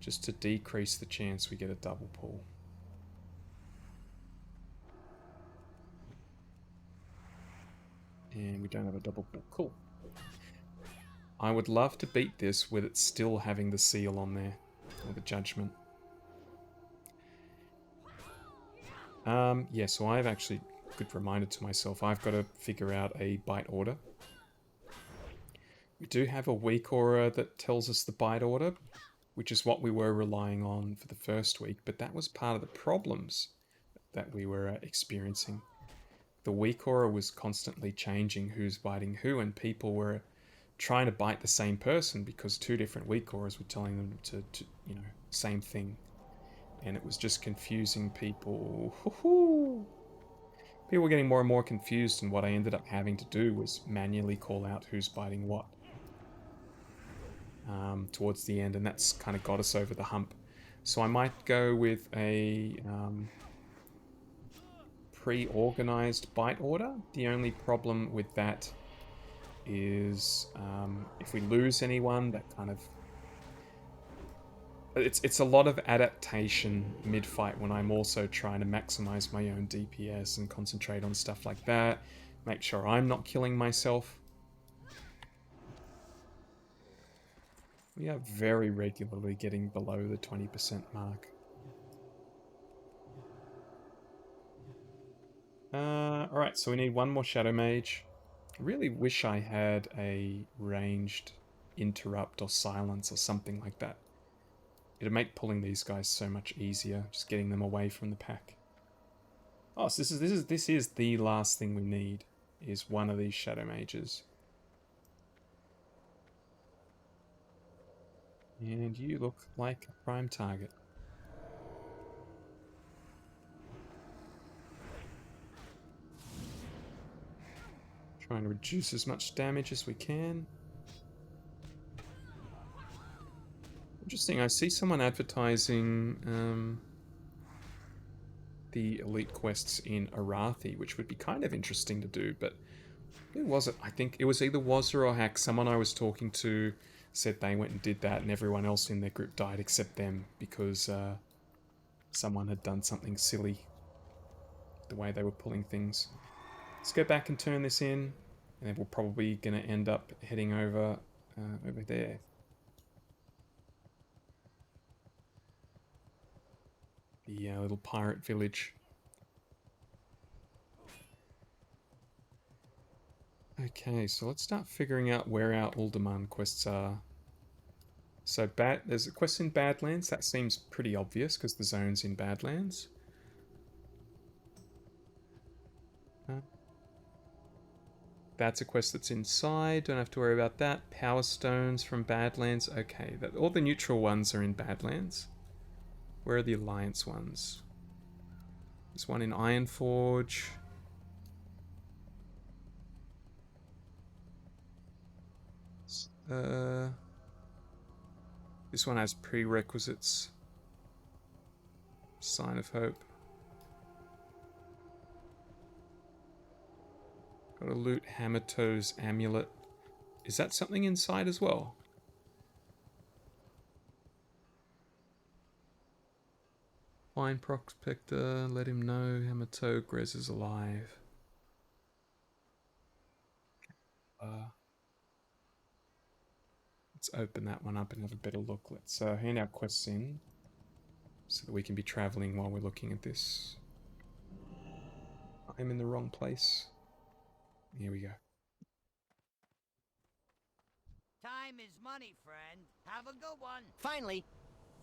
Speaker 1: just to decrease the chance we get a double pull. And we don't have a double pull. Cool. I would love to beat this with it still having the seal on there, or the judgment. Yeah, so I've actually, good reminder to myself, I've got to figure out a bite order. We do have a weak aura that tells us the bite order, which is what we were relying on for the first week, but that was part of the problems that we were experiencing. The weak aura was constantly changing who's biting who, and people were trying to bite the same person because two different weak auras were telling them to you know, same thing. And it was just confusing people. People were getting more and more confused, and what I ended up having to do was manually call out who's biting what towards the end, and that's kind of got us over the hump. So I might go with a pre-organized bite order. The only problem with that is if we lose anyone, that kind of... It's a lot of adaptation mid-fight when I'm also trying to maximize my own DPS and concentrate on stuff like that. Make sure I'm not killing myself. We are very regularly getting below the 20% mark. Alright, so we need one more Shadow Mage. I really wish I had a ranged interrupt or silence or something like that. It'd make pulling these guys so much easier, just getting them away from the pack. Oh, so this is the last thing we need, is one of these Shadow Mages. And you look like a prime target. Trying to reduce as much damage as we can. Interesting, I see someone advertising the elite quests in Arathi, which would be kind of interesting to do, but who was it? I think it was either Wazza or Hack. Someone I was talking to said they went and did that, and everyone else in their group died except them because someone had done something silly the way they were pulling things. Let's go back and turn this in, and then we're probably going to end up heading over over there. The little pirate village. Okay, so let's start figuring out where our Uldaman quests are. So there's a quest in Badlands. That seems pretty obvious because the zone's in Badlands. That's a quest that's inside. Don't have to worry about that. Power Stones from Badlands. Okay, all the neutral ones are in Badlands. Where are the Alliance ones? There's one in Ironforge. This one has prerequisites. Sign of Hope. Got to loot Hammertoe's amulet. Is that something inside as well? Find Prospector, let him know Hammertoe Grez is alive. Let's open that one up and have a better look. Let's hand our quests in so that we can be traveling while we're looking at this. I'm in the wrong place. Here we go.
Speaker 3: Time is money, friend. Have a good one.
Speaker 5: Finally,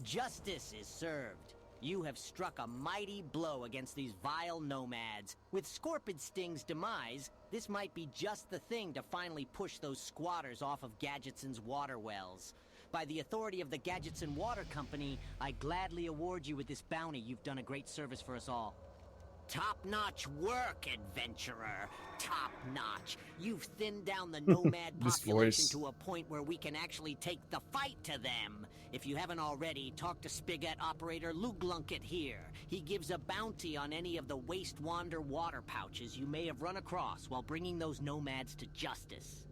Speaker 5: justice is served. You have struck a mighty blow against these vile nomads. With Scorpid Sting's demise, this might be just the thing to finally push those squatters off of Gadgetson's water wells. By the authority of the Gadgetson Water Company, I gladly award you with this bounty. You've done a great service for us all. Top-notch work, adventurer. Top-notch. You've thinned down the nomad
Speaker 1: This
Speaker 5: population
Speaker 1: voice.
Speaker 5: to a point where we can actually take the fight to them. If you haven't already, talk to Spigot operator Luglunket here. He gives a bounty on any of the Waste Wander water pouches you may have run across while bringing those nomads to justice.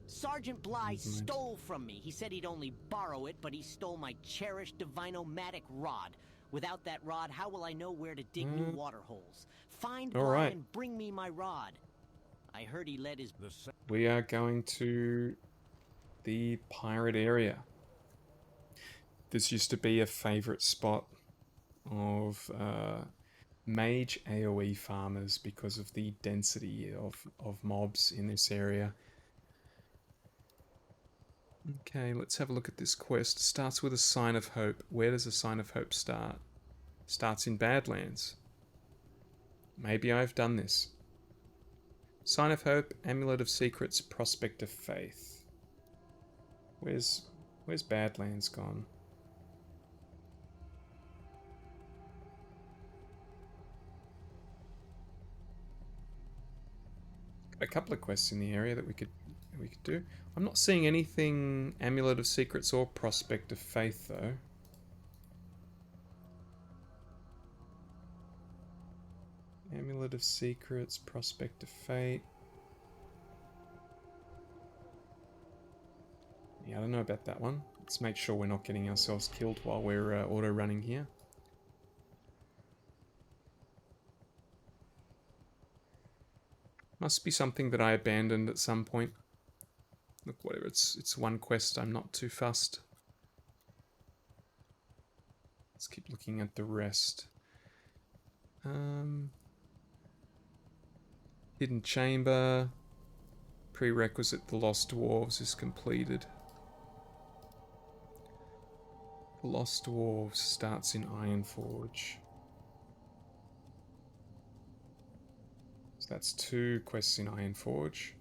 Speaker 5: Sergeant Bly stole from me. He said he'd only borrow it, but he stole my cherished Divinomatic rod. Without that rod, how will I know where to dig new water holes? Find
Speaker 1: All
Speaker 5: Bly
Speaker 1: right.
Speaker 5: and bring me my rod. I heard he led his...
Speaker 1: We are going to the pirate area. This used to be a favorite spot of mage AoE farmers because of the density of mobs in this area. Okay, let's have a look at this quest. Starts with a Sign of Hope. Where does a Sign of Hope start? Starts in Badlands. Maybe I've done this. Sign of Hope, Amulet of Secrets, Prospect of Faith. Where's Badlands gone? A couple of quests in the area that we could do. I'm not seeing anything Amulet of Secrets or Prospect of Faith though. Amulet of Secrets, Prospect of Fate. Yeah, I don't know about that one. Let's make sure we're not getting ourselves killed while we're auto-running here. Must be something that I abandoned at some point. Look, whatever, it's one quest, I'm not too fussed. Let's keep looking at the rest. Hidden Chamber. Prerequisite The Lost Dwarves is completed. The Lost Dwarves starts in Ironforge. So that's 2 quests in Ironforge.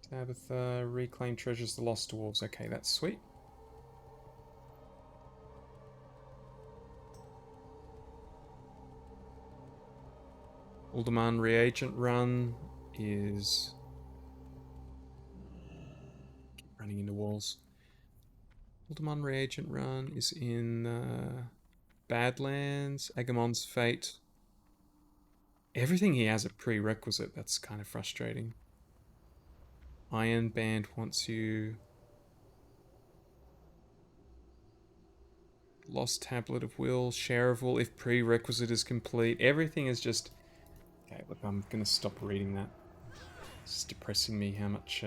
Speaker 1: Tabitha, Reclaim Treasures, The Lost Dwarves. Okay, that's sweet. Alderman Reagent Run is... Keep running into walls. Alderman Reagent Run is in Badlands, Agamon's Fate. Everything he has a prerequisite, that's kind of frustrating. Iron Band wants you. Lost Tablet of Will, Shareable if prerequisite is complete. Everything is just... Okay, look, I'm going to stop reading that. It's just depressing me how much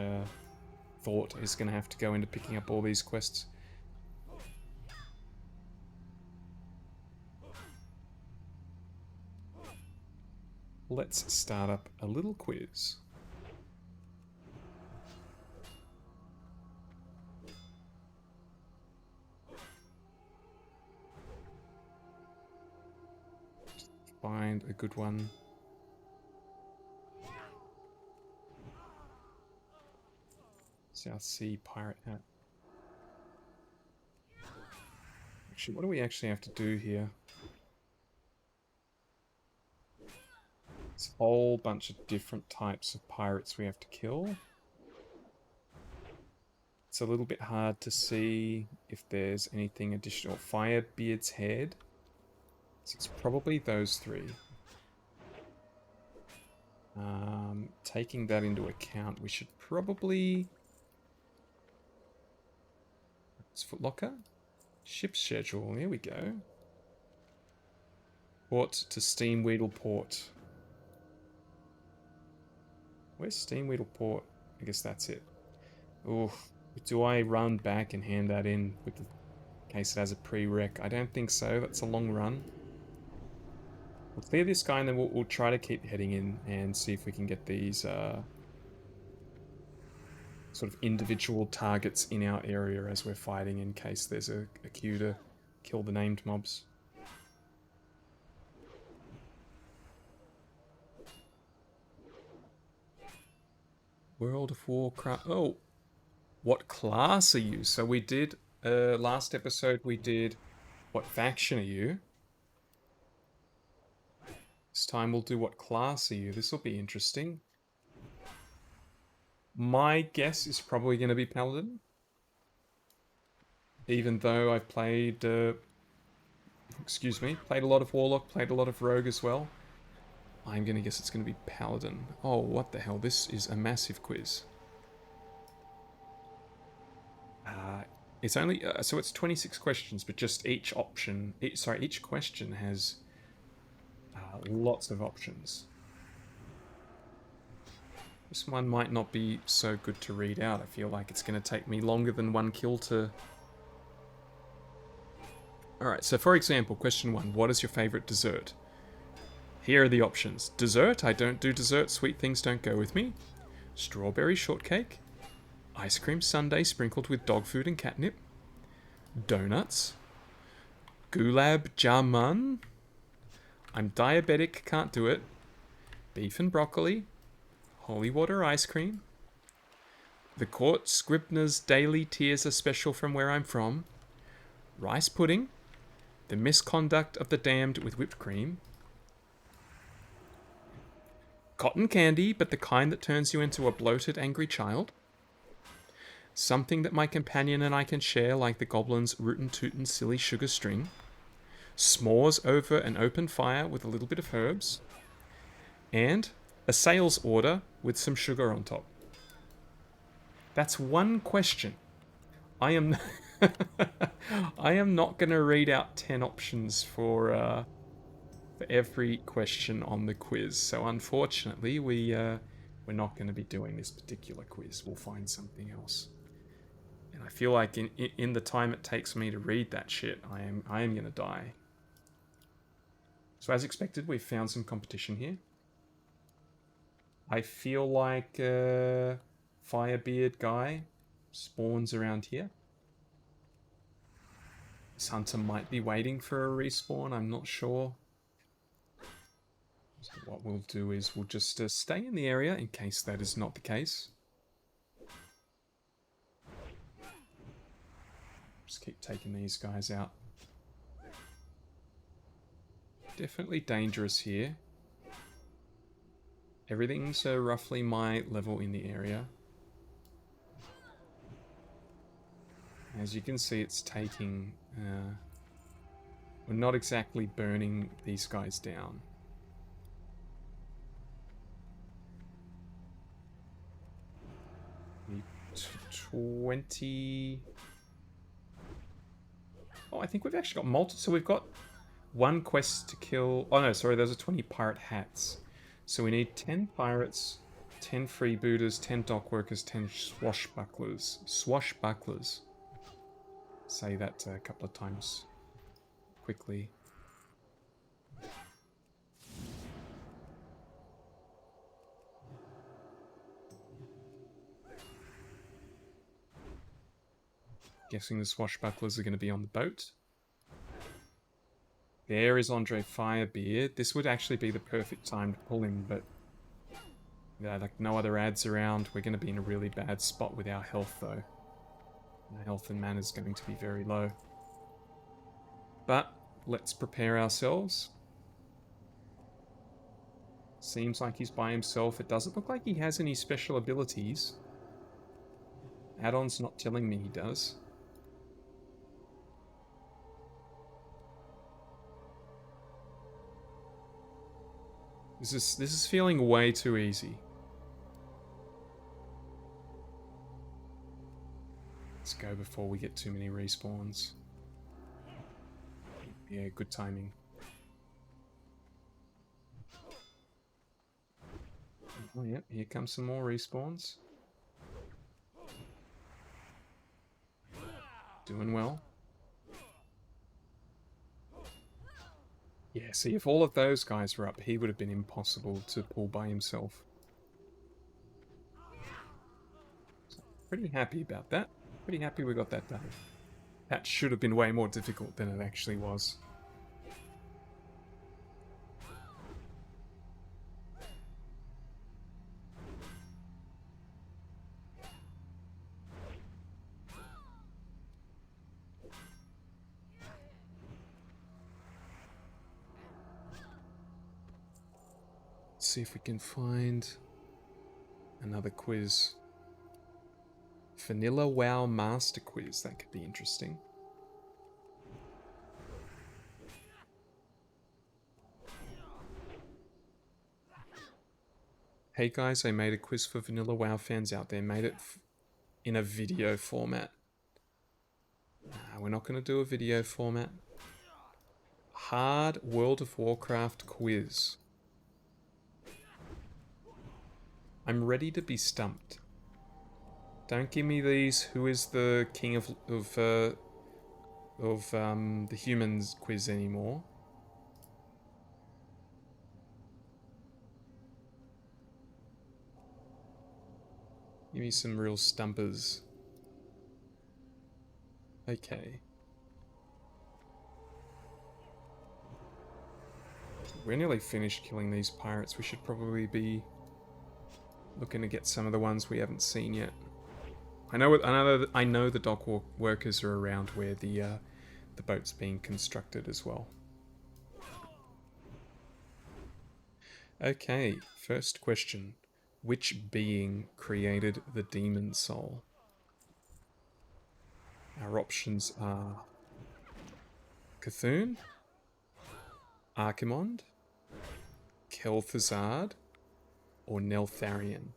Speaker 1: thought is going to have to go into picking up all these quests. Let's start up a little quiz. Find a good one. South Sea Pirate Hat. Actually, what do we actually have to do here? It's a whole bunch of different types of pirates we have to kill. It's a little bit hard to see if there's anything additional. Firebeard's head. So it's probably those three. Taking that into account, we should probably... It's Footlocker. Ship schedule, there we go. Port to Steamweedle Port. Where's Steamweedle Port? I guess that's it. Oof. Do I run back and hand that in with the case it has a prereq? I don't think so. That's a long run. We'll clear this guy and then we'll try to keep heading in and see if we can get these sort of individual targets in our area as we're fighting in case there's a queue to kill the named mobs. World of Warcraft. Oh, what class are you? So we did, last episode we did, what faction are you? This time we'll do what class are you? This will be interesting. My guess is probably going to be Paladin. Even though I've played, played a lot of Warlock, played a lot of Rogue as well. I'm going to guess it's going to be Paladin. Oh, what the hell? This is a massive quiz. It's only, so it's 26 questions, but just each option, each question has lots of options. This one might not be so good to read out. I feel like it's going to take me longer than one kill to... Alright, so for example, question 1. What is your favourite dessert? Here are the options. Dessert, I don't do dessert. Sweet things don't go with me. Strawberry shortcake. Ice cream sundae sprinkled with dog food and catnip. Donuts. Gulab jamun. I'm diabetic, can't do it. Beef and broccoli. Holy water ice cream. The Court Scribner's Daily Tears are special from where I'm from. Rice pudding. The misconduct of the damned with whipped cream. Cotton candy, but the kind that turns you into a bloated, angry child. Something that my companion and I can share, like the goblin's rootin' tootin' silly sugar string. S'mores over an open fire with a little bit of herbs. And a sales order with some sugar on top. That's one question. I am I am not going to read out 10 options for every question on the quiz. So unfortunately, we're not going to be doing this particular quiz. We'll find something else. And I feel like in the time it takes me to read that shit, I am going to die. So as expected, we've found some competition here. I feel like Firebeard guy spawns around here. This hunter might be waiting for a respawn, I'm not sure. So what we'll do is we'll just stay in the area in case that is not the case. Just keep taking these guys out. Definitely dangerous here. Everything's roughly my level in the area. As you can see, it's taking... we're not exactly burning these guys down. The 20... Oh, I think we've actually got multiple... So we've got one quest to kill... Oh no, sorry, those are 20 pirate hats. So we need 10 pirates, 10 freebooters, 10 dock workers, 10 swashbucklers. Swashbucklers. Say that a couple of times quickly. Guessing the swashbucklers are going to be on the boat. There is Andre Firebeard. This would actually be the perfect time to pull him, but yeah, like no other ads around. We're going to be in a really bad spot with our health, though. Our health and mana is going to be very low. But let's prepare ourselves. Seems like he's by himself. It doesn't look like he has any special abilities. Add-on's not telling me he does. This is feeling way too easy. Let's go before we get too many respawns. Yeah, good timing. Oh, yep, here comes some more respawns. Doing well. Yeah, see, if all of those guys were up, he would have been impossible to pull by himself. So, pretty happy about that. Pretty happy we got that done. That should have been way more difficult than it actually was. Let's see if we can find another quiz. Vanilla WoW Master Quiz. That could be interesting. Hey guys, I made a quiz for Vanilla WoW fans out there. Made it in a video format. Nah, we're not going to do a video format. Hard World of Warcraft quiz. I'm ready to be stumped. Don't give me these who is the king of the humans quiz anymore. Give me some real stumpers. Okay. We're nearly finished killing these pirates. We should probably be looking to get some of the ones we haven't seen yet. I know the dock workers are around where the boat's being constructed as well. Okay, first question. Which being created the demon soul? Our options are Cthulhu, Archimonde, Kel'Thuzad, or Neltharion.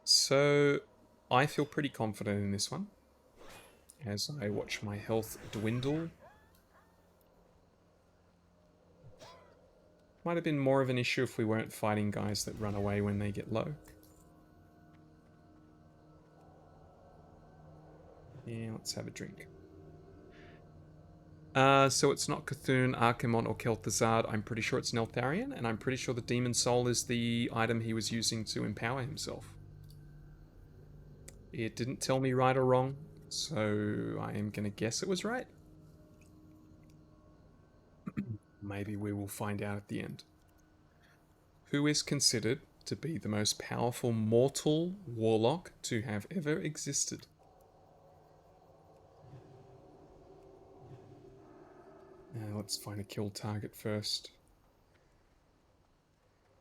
Speaker 1: So, I feel pretty confident in this one, as I watch my health dwindle. Might have been more of an issue if we weren't fighting guys that run away when they get low. Yeah, let's have a drink. So it's not Cthulhu, Archimonde, or Kel'Thuzad. I'm pretty sure it's Neltharion, and I'm pretty sure the Demon Soul is the item he was using to empower himself. It didn't tell me right or wrong, so I am going to guess it was right. Maybe we will find out at the end. Who is considered to be the most powerful mortal warlock to have ever existed? Let's find a kill target first.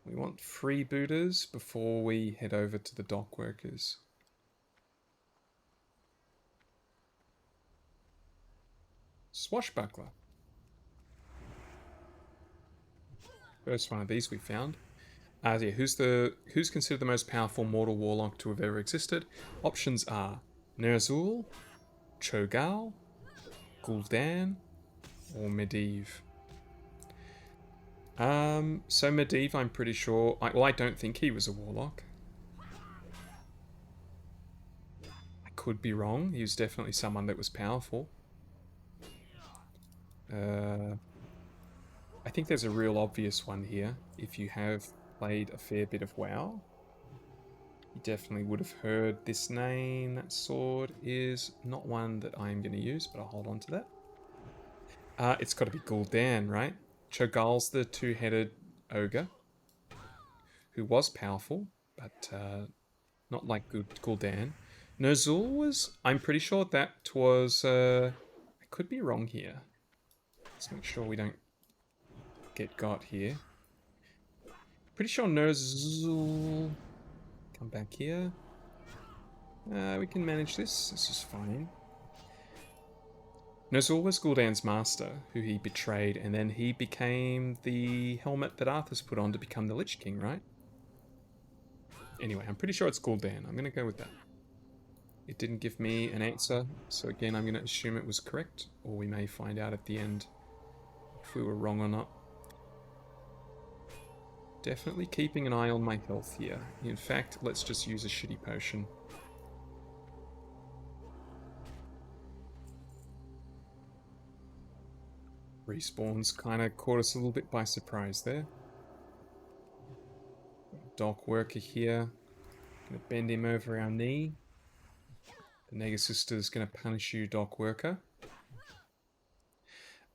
Speaker 1: We want freebooters before we head over to the dock workers. Swashbuckler. First one of these we found. Yeah, who's considered the most powerful mortal warlock to have ever existed? Options are Ner'zhul, Cho'Gall, Gul'dan, or Medivh. So Medivh, I'm pretty sure. I don't think he was a warlock. I could be wrong. He was definitely someone that was powerful. I think there's a real obvious one here. If you have played a fair bit of WoW, you definitely would have heard this name. That sword is not one that I'm going to use, but I'll hold on to that. It's got to be Gul'dan, right? Cho'Gall's the two-headed ogre, who was powerful, but not like Gul'dan. Nozul was... I'm pretty sure that was... I could be wrong here. Let's make sure we don't get got here. Pretty sure Nozul... Come back here. We can manage this. This is fine. Nozul was Gul'dan's master, who he betrayed, and then he became the helmet that Arthur's put on to become the Lich King, right? Anyway, I'm pretty sure it's Gul'dan. I'm going to go with that. It didn't give me an answer, so again, I'm going to assume it was correct, or we may find out at the end if we were wrong or not. Definitely keeping an eye on my health here. In fact, let's just use a shitty potion. Respawns kind of caught us a little bit by surprise there. Dock worker here. Gonna bend him over our knee. The Negasister's gonna punish you, dock worker.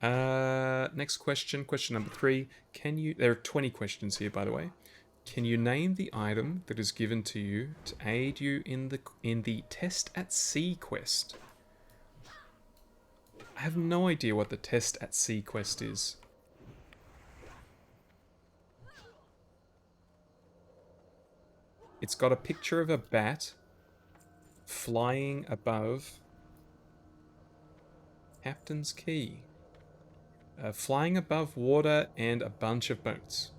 Speaker 1: Next question, question number 3. Can you... There are 20 questions here, by the way. Can you name the item that is given to you to aid you in the Test at Sea quest? I have no idea what the Test at Sea quest is. It's got a picture of a bat flying above Captain's Key. Flying above water and a bunch of boats.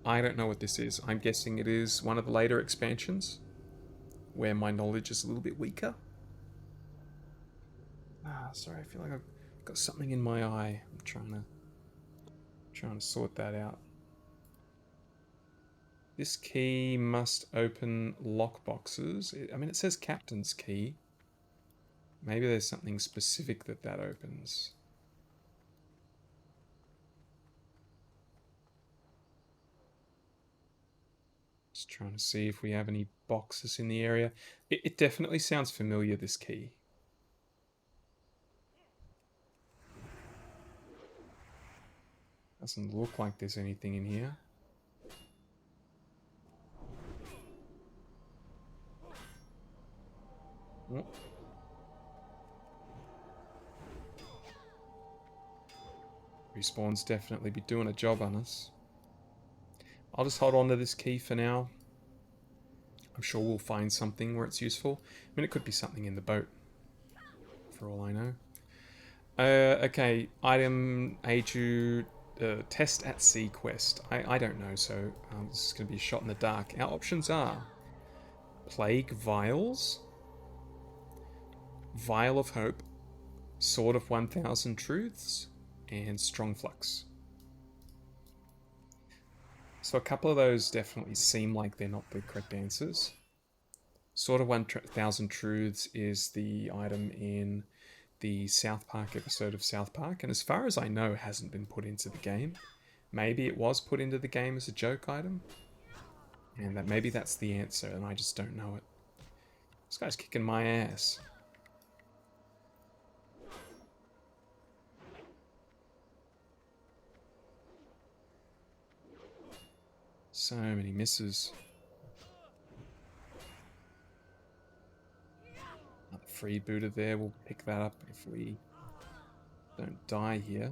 Speaker 1: I don't know what this is. I'm guessing it is one of the later expansions where my knowledge is a little bit weaker. Sorry, I feel like I've got something in my eye. I'm trying to sort that out. This key must open lockboxes. I mean, it says Captain's Key. Maybe there's something specific that opens. Just trying to see if we have any boxes in the area. It definitely sounds familiar, this key. Doesn't look like there's anything in here. Oh. Respawn's definitely be doing a job on us. I'll just hold on to this key for now. I'm sure we'll find something where it's useful. I mean, it could be something in the boat, for all I know. Okay, item A2, Test at Sea quest. I don't know, so this is going to be a shot in the dark. Our options are Plague Vials, Vial of Hope, Sword of 1000 Truths, and Strong Flux. So a couple of those definitely seem like they're not the correct answers. Sword of 1000 Truths is the item in the South Park episode of South Park, and as far as I know, hasn't been put into the game. Maybe it was put into the game as a joke item, and that maybe that's the answer, and I just don't know it. This guy's kicking my ass. So many misses. Another freebooter there. We'll pick that up if we don't die here.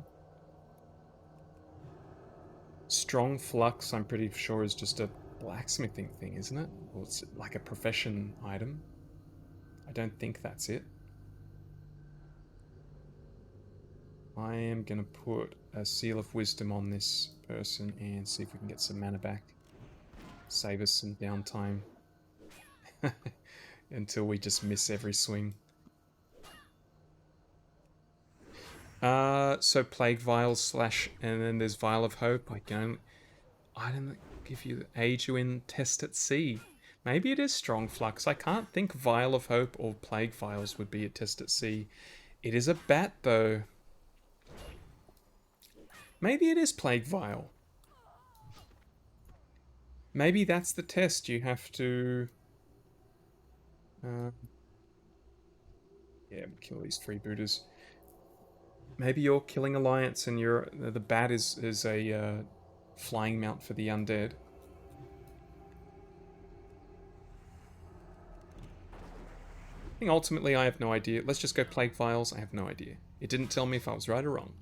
Speaker 1: Strong Flux, I'm pretty sure, is just a blacksmithing thing, isn't it? Or it's like a profession item. I don't think that's it. I am going to put a Seal of Wisdom on this person and see if we can get some mana back. Save us some downtime. Until we just miss every swing. So Plague Vials / and then there's Vial of Hope. I don't give you aid you in Test at Sea. Maybe it is Strong Flux. I can't think Vial of Hope or Plague Vials would be a Test at Sea. It is a bat though. Maybe it is Plague Vial. Maybe that's the test. You have to... yeah, we'll kill these freebooters. Maybe you're killing Alliance and you're the bat is a flying mount for the undead. think ultimately I have no idea. Let's just go Plague Files. I have no idea. It didn't tell me if I was right or wrong.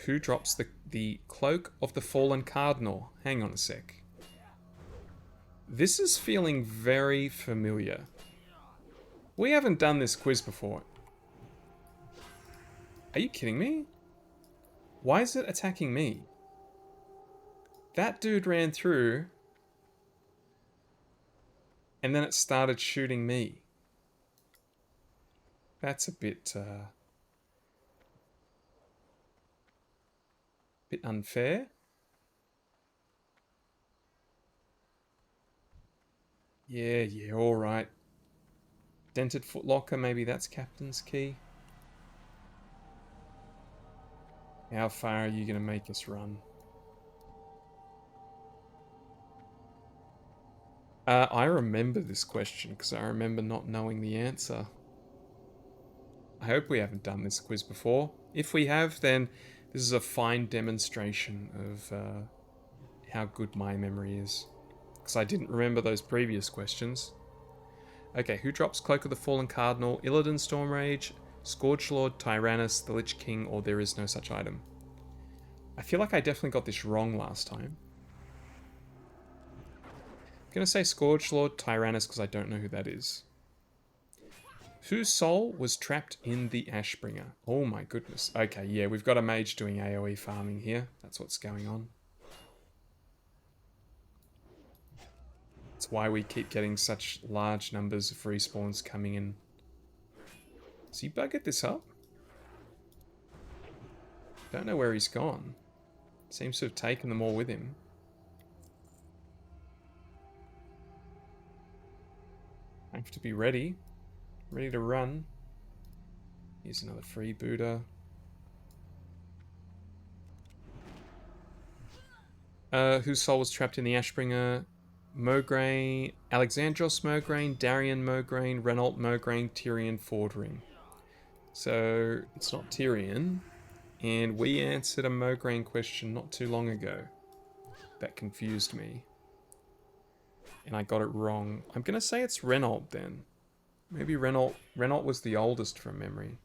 Speaker 1: Who drops the Cloak of the Fallen Cardinal? Hang on a sec. This is feeling very familiar. We haven't done this quiz before. Are you kidding me? Why is it attacking me? That dude ran through, and then it started shooting me. That's a bit unfair. Yeah, alright. Dented footlocker, maybe that's Captain's Key. How far are you going to make us run? I remember this question because I remember not knowing the answer. I hope we haven't done this quiz before. If we have, then this is a fine demonstration of how good my memory is. Because I didn't remember those previous questions. Okay, who drops Cloak of the Fallen Cardinal, Illidan Stormrage, Scourgelord, Tyrannus, the Lich King, or there is no such item? I feel like I definitely got this wrong last time. I'm going to say Scourgelord, Tyrannus, because I don't know who that is. Whose soul was trapped in the Ashbringer? Oh my goodness. Okay, yeah, we've got a mage doing AoE farming here. That's what's going on. That's why we keep getting such large numbers of respawns coming in. Has he buggered this up? Don't know where he's gone. Seems to have taken them all with him. I have to be ready. Ready to run. Here's another freebooter. Whose soul was trapped in the Ashbringer? Mograine, Alexandros Mograine, Darian Mograine, Renault Mograine, Tyrion Fordring. So it's not Tyrion. And we answered a Mograine question not too long ago. That confused me. And I got it wrong. I'm going to say it's Renault then. Maybe Renault was the oldest from memory.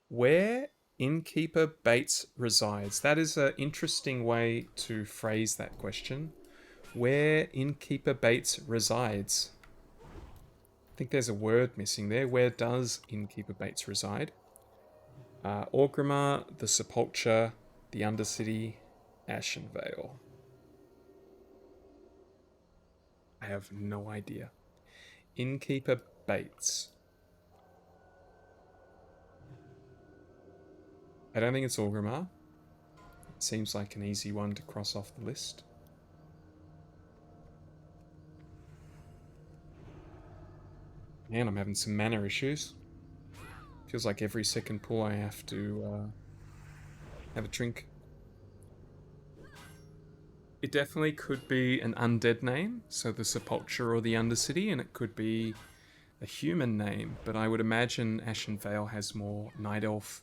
Speaker 1: Where Innkeeper Bates resides. That is an interesting way to phrase that question. Where Innkeeper Bates resides. I think there's a word missing there. Where does Innkeeper Bates reside? Orgrimmar, the Sepulchre, the Undercity, Ashenvale. I have no idea. Innkeeper Bates. I don't think it's Orgrimmar. It seems like an easy one to cross off the list. Man, I'm having some mana issues. Feels like every second pull I have to have a drink. It definitely could be an undead name, so the Sepulchre or the Undercity, and it could be a human name, but I would imagine Ashenvale has more Night Elf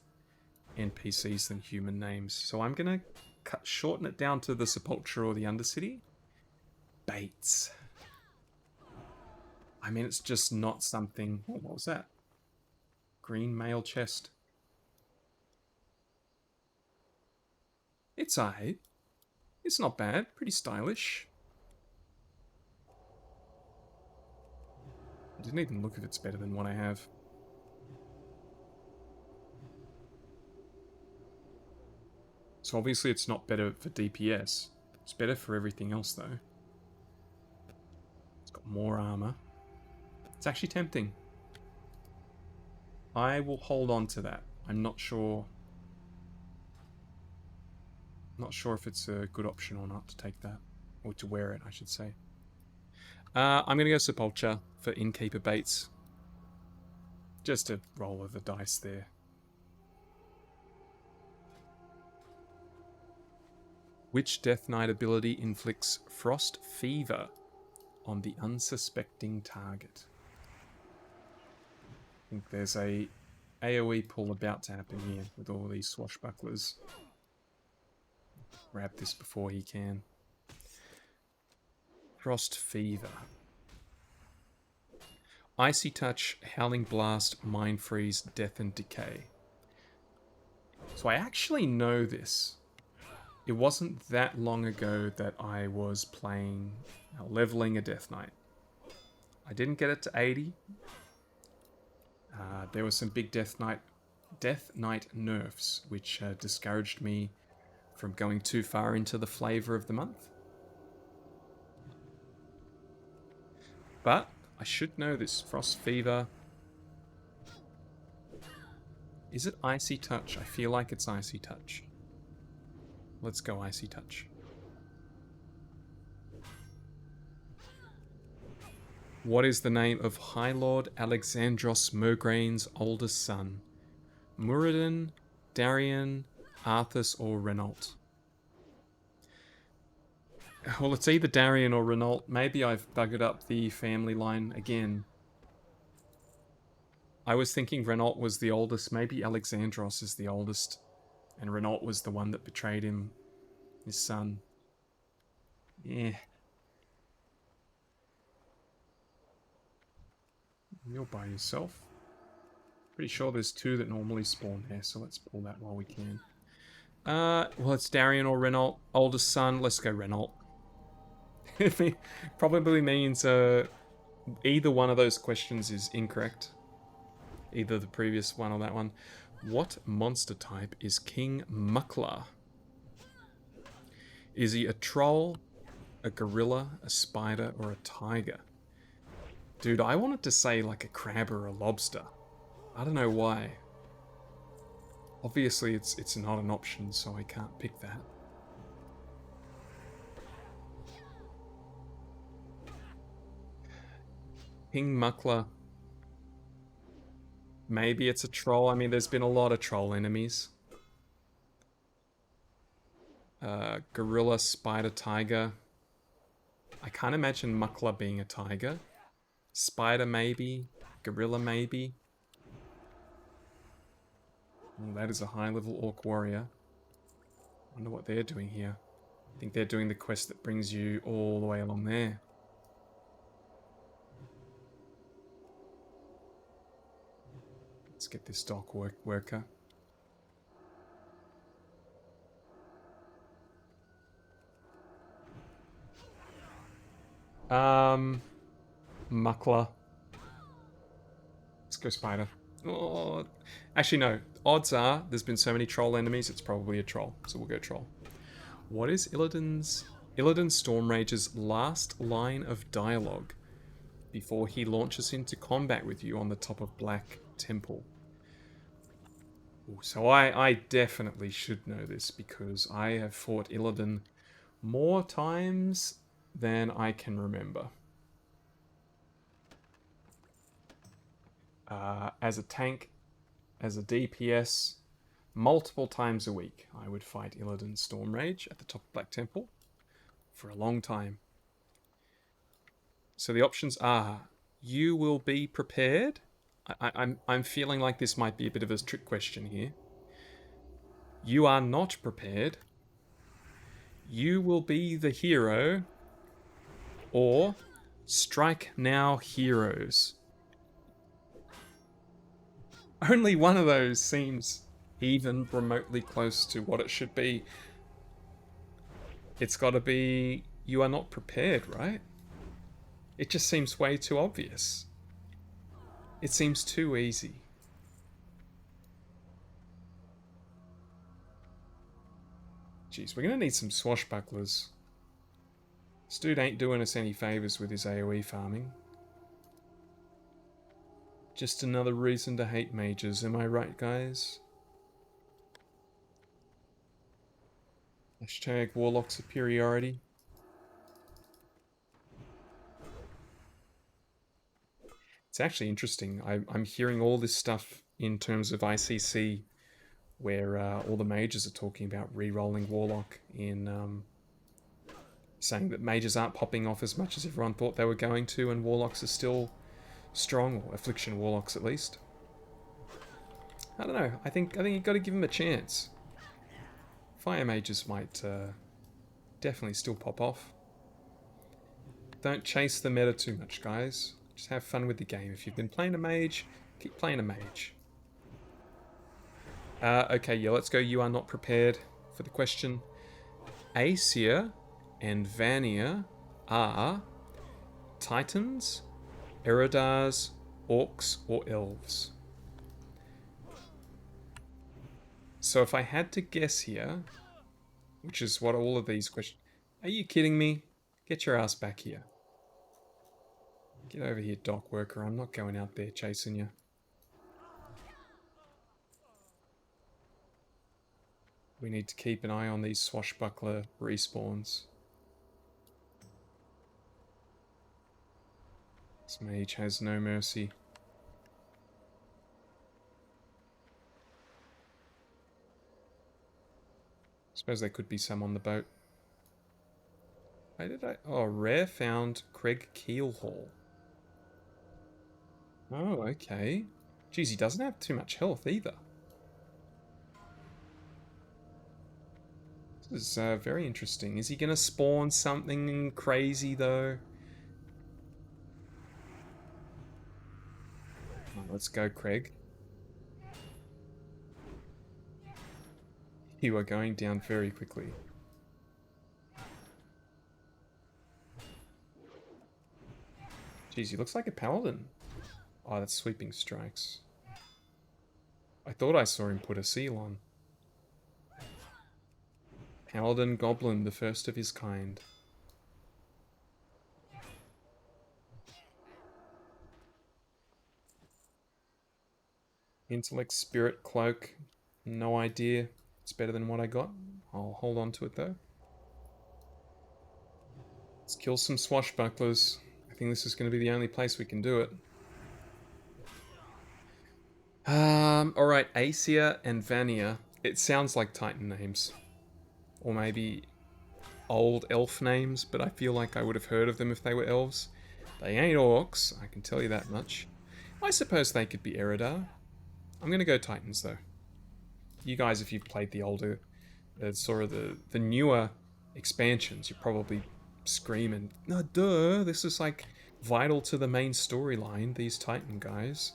Speaker 1: NPCs than human names. So I'm going to shorten it down to the Sepulchre or the Undercity. Bates. I mean, it's just not something... Oh, what was that? Green mail chest. It's alright. It's not bad. Pretty stylish. I didn't even look if it's better than what I have. So obviously it's not better for DPS. It's better for everything else though. It's got more armor. It's actually tempting. I will hold on to that. I'm not sure. Not sure if it's a good option or not to take that. Or to wear it, I should say. I'm going to go Sepulchre for Innkeeper Bates. Just a roll of the dice there. Which Death Knight ability inflicts Frost Fever on the unsuspecting target? I think there's a AoE pull about to happen here with all these swashbucklers. Grab this before he can. Frost Fever. Icy Touch, Howling Blast, Mind Freeze, Death and Decay. So I actually know this. It wasn't that long ago that I was playing, leveling a Death Knight. I didn't get it to 80. There were some big Death Knight nerfs, which discouraged me from going too far into the flavor of the month. But I should know this. Frost Fever. Is it Icy Touch? I feel like it's Icy Touch. Let's go Icy Touch. What is the name of High Lord Alexandros Mograine's oldest son? Muradin, Darian, Arthas, or Renault? Well, it's either Darian or Renault. Maybe I've buggered up the family line again. I was thinking Renault was the oldest. Maybe Alexandros is the oldest. And Renault was the one that betrayed him. His son. Yeah. You're by yourself. Pretty sure there's two that normally spawn there, so let's pull that while we can. Well, it's Darian or Renault. Oldest son. Let's go Renault. It probably means either one of those questions is incorrect. Either the previous one or that one. What monster type is King Muckler? Is he a troll, a gorilla, a spider, or a tiger? Dude, I wanted to say like a crab or a lobster. I don't know why. Obviously, it's not an option, so I can't pick that. King Muckler. Maybe it's a troll. I mean, there's been a lot of troll enemies. Gorilla, spider, tiger. I can't imagine Muckler being a tiger. Spider, maybe. Gorilla, maybe. Well, that is a high-level orc warrior. Wonder what they're doing here. I think they're doing the quest that brings you all the way along there. Let's get this dock worker. Muckler. Let's go spider. Oh, actually no. Odds are there's been so many troll enemies, it's probably a troll. So we'll go troll. What is Illidan Stormrage's last line of dialogue before he launches into combat with you on the top of Black Temple? Ooh, so I definitely should know this because I have fought Illidan more times than I can remember. As a tank, as a DPS, multiple times a week, I would fight Illidan Stormrage at the top of Black Temple for a long time. So the options are, you will be prepared. I'm feeling like this might be a bit of a trick question here. You are not prepared. You will be the hero. Or strike now, heroes. Only one of those seems even remotely close to what it should be. It's got to be, you are not prepared, right? It just seems way too obvious. It seems too easy. Jeez, we're going to need some swashbucklers. This dude ain't doing us any favors with his AoE farming. Just another reason to hate mages, am I right, guys? Hashtag Warlock superiority. It's actually interesting. I'm hearing all this stuff in terms of ICC, where all the mages are talking about re-rolling Warlock in saying that mages aren't popping off as much as everyone thought they were going to, and Warlocks are still strong, or Affliction Warlocks at least. I don't know. I think you've got to give them a chance. Fire mages might definitely still pop off. Don't chase the meta too much, guys. Just have fun with the game. If you've been playing a mage, keep playing a mage. Okay, yeah, let's go. You are not prepared for the question. Aesir and Vanir are Titans, Eridars, Orcs, or Elves. So if I had to guess here, which is what all of these questions... Are you kidding me? Get your ass back here. Get over here, dock worker. I'm not going out there chasing you. We need to keep an eye on these swashbuckler respawns. This mage has no mercy. Suppose there could be some on the boat. Where did I... Oh, Rare found Craig Keelhaul. Oh, okay. Geez, he doesn't have too much health either. This is very interesting. Is he going to spawn something crazy, though? Oh, let's go, Craig. You are going down very quickly. Jeez, he looks like a paladin. Oh, that's sweeping strikes. I thought I saw him put a seal on. Paladin Goblin, the first of his kind. Intellect Spirit Cloak. No idea. It's better than what I got. I'll hold on to it though. Let's kill some swashbucklers. I think this is going to be the only place we can do it. Alright, Aesir and Vanir. It sounds like Titan names. Or maybe old elf names, but I feel like I would have heard of them if they were elves. They ain't orcs, I can tell you that much. I suppose they could be Eridar. I'm going to go Titans, though. You guys, if you've played the older, sort of the newer expansions, you're probably screaming, no, duh, this is like vital to the main storyline, these Titan guys.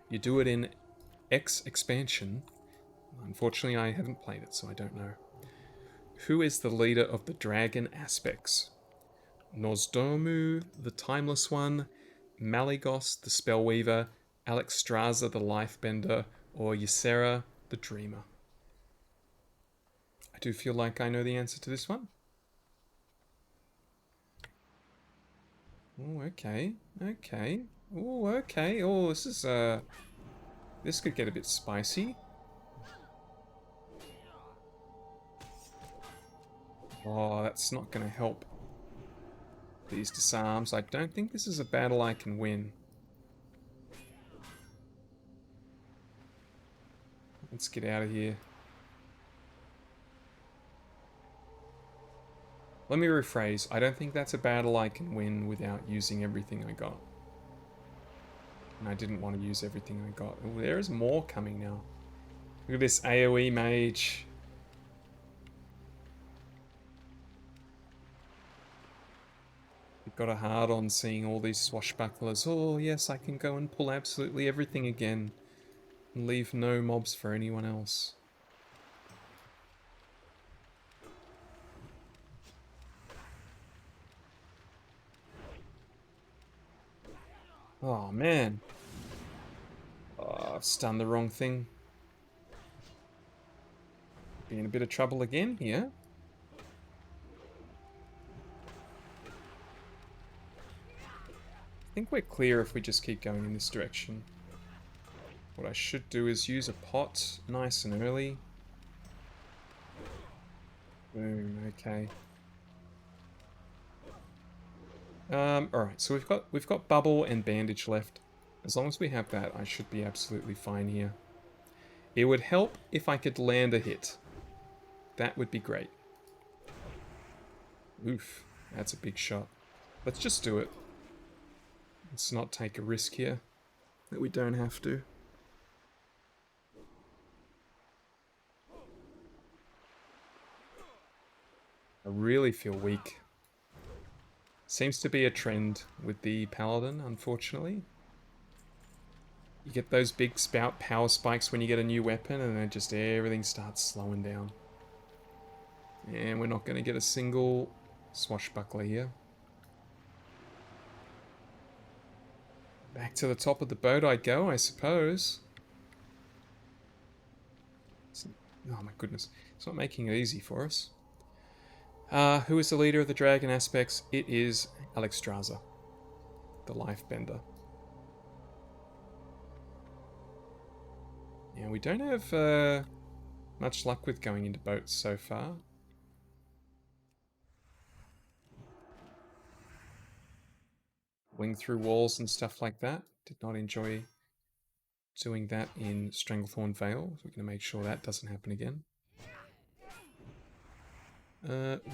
Speaker 1: You do it in X expansion. Unfortunately, I haven't played it, so I don't know. Who is the leader of the dragon aspects? Nosdomu, the Timeless One, Malygos, the Spellweaver, Alexstrasza, the Lifebender, or Ysera, the Dreamer? I do feel like I know the answer to this one. Oh, okay. Okay. Oh, okay. Oh, this is, this could get a bit spicy. Oh, that's not going to help these disarms. I don't think this is a battle I can win. Let's get out of here. Let me rephrase. I don't think that's a battle I can win without using everything I got. And I didn't want to use everything I got. Oh, there is more coming now. Look at this AoE mage. You've got a hard on seeing all these swashbucklers. Oh, yes, I can go and pull absolutely everything again. And leave no mobs for anyone else. Oh, man. Oh, I've stunned the wrong thing. Be in a bit of trouble again here. I think we're clear if we just keep going in this direction. What I should do is use a pot nice and early. Boom, okay. Alright, so we've got bubble and bandage left. As long as we have that, I should be absolutely fine here. It would help if I could land a hit. That would be great. Oof, that's a big shot. Let's just do it. Let's not take a risk here that we don't have to. I really feel weak. Seems to be a trend with the Paladin, unfortunately. You get those big spout power spikes when you get a new weapon, and then just everything starts slowing down. And we're not going to get a single swashbuckler here. Back to the top of the boat I go, I suppose. Oh my goodness. It's not making it easy for us. Who is the leader of the dragon aspects? It is Alexstrasza, the Lifebender. Yeah, we don't have much luck with going into boats so far. Wing through walls and stuff like that. Did not enjoy doing that in Stranglethorn Vale. So we're going to make sure that doesn't happen again.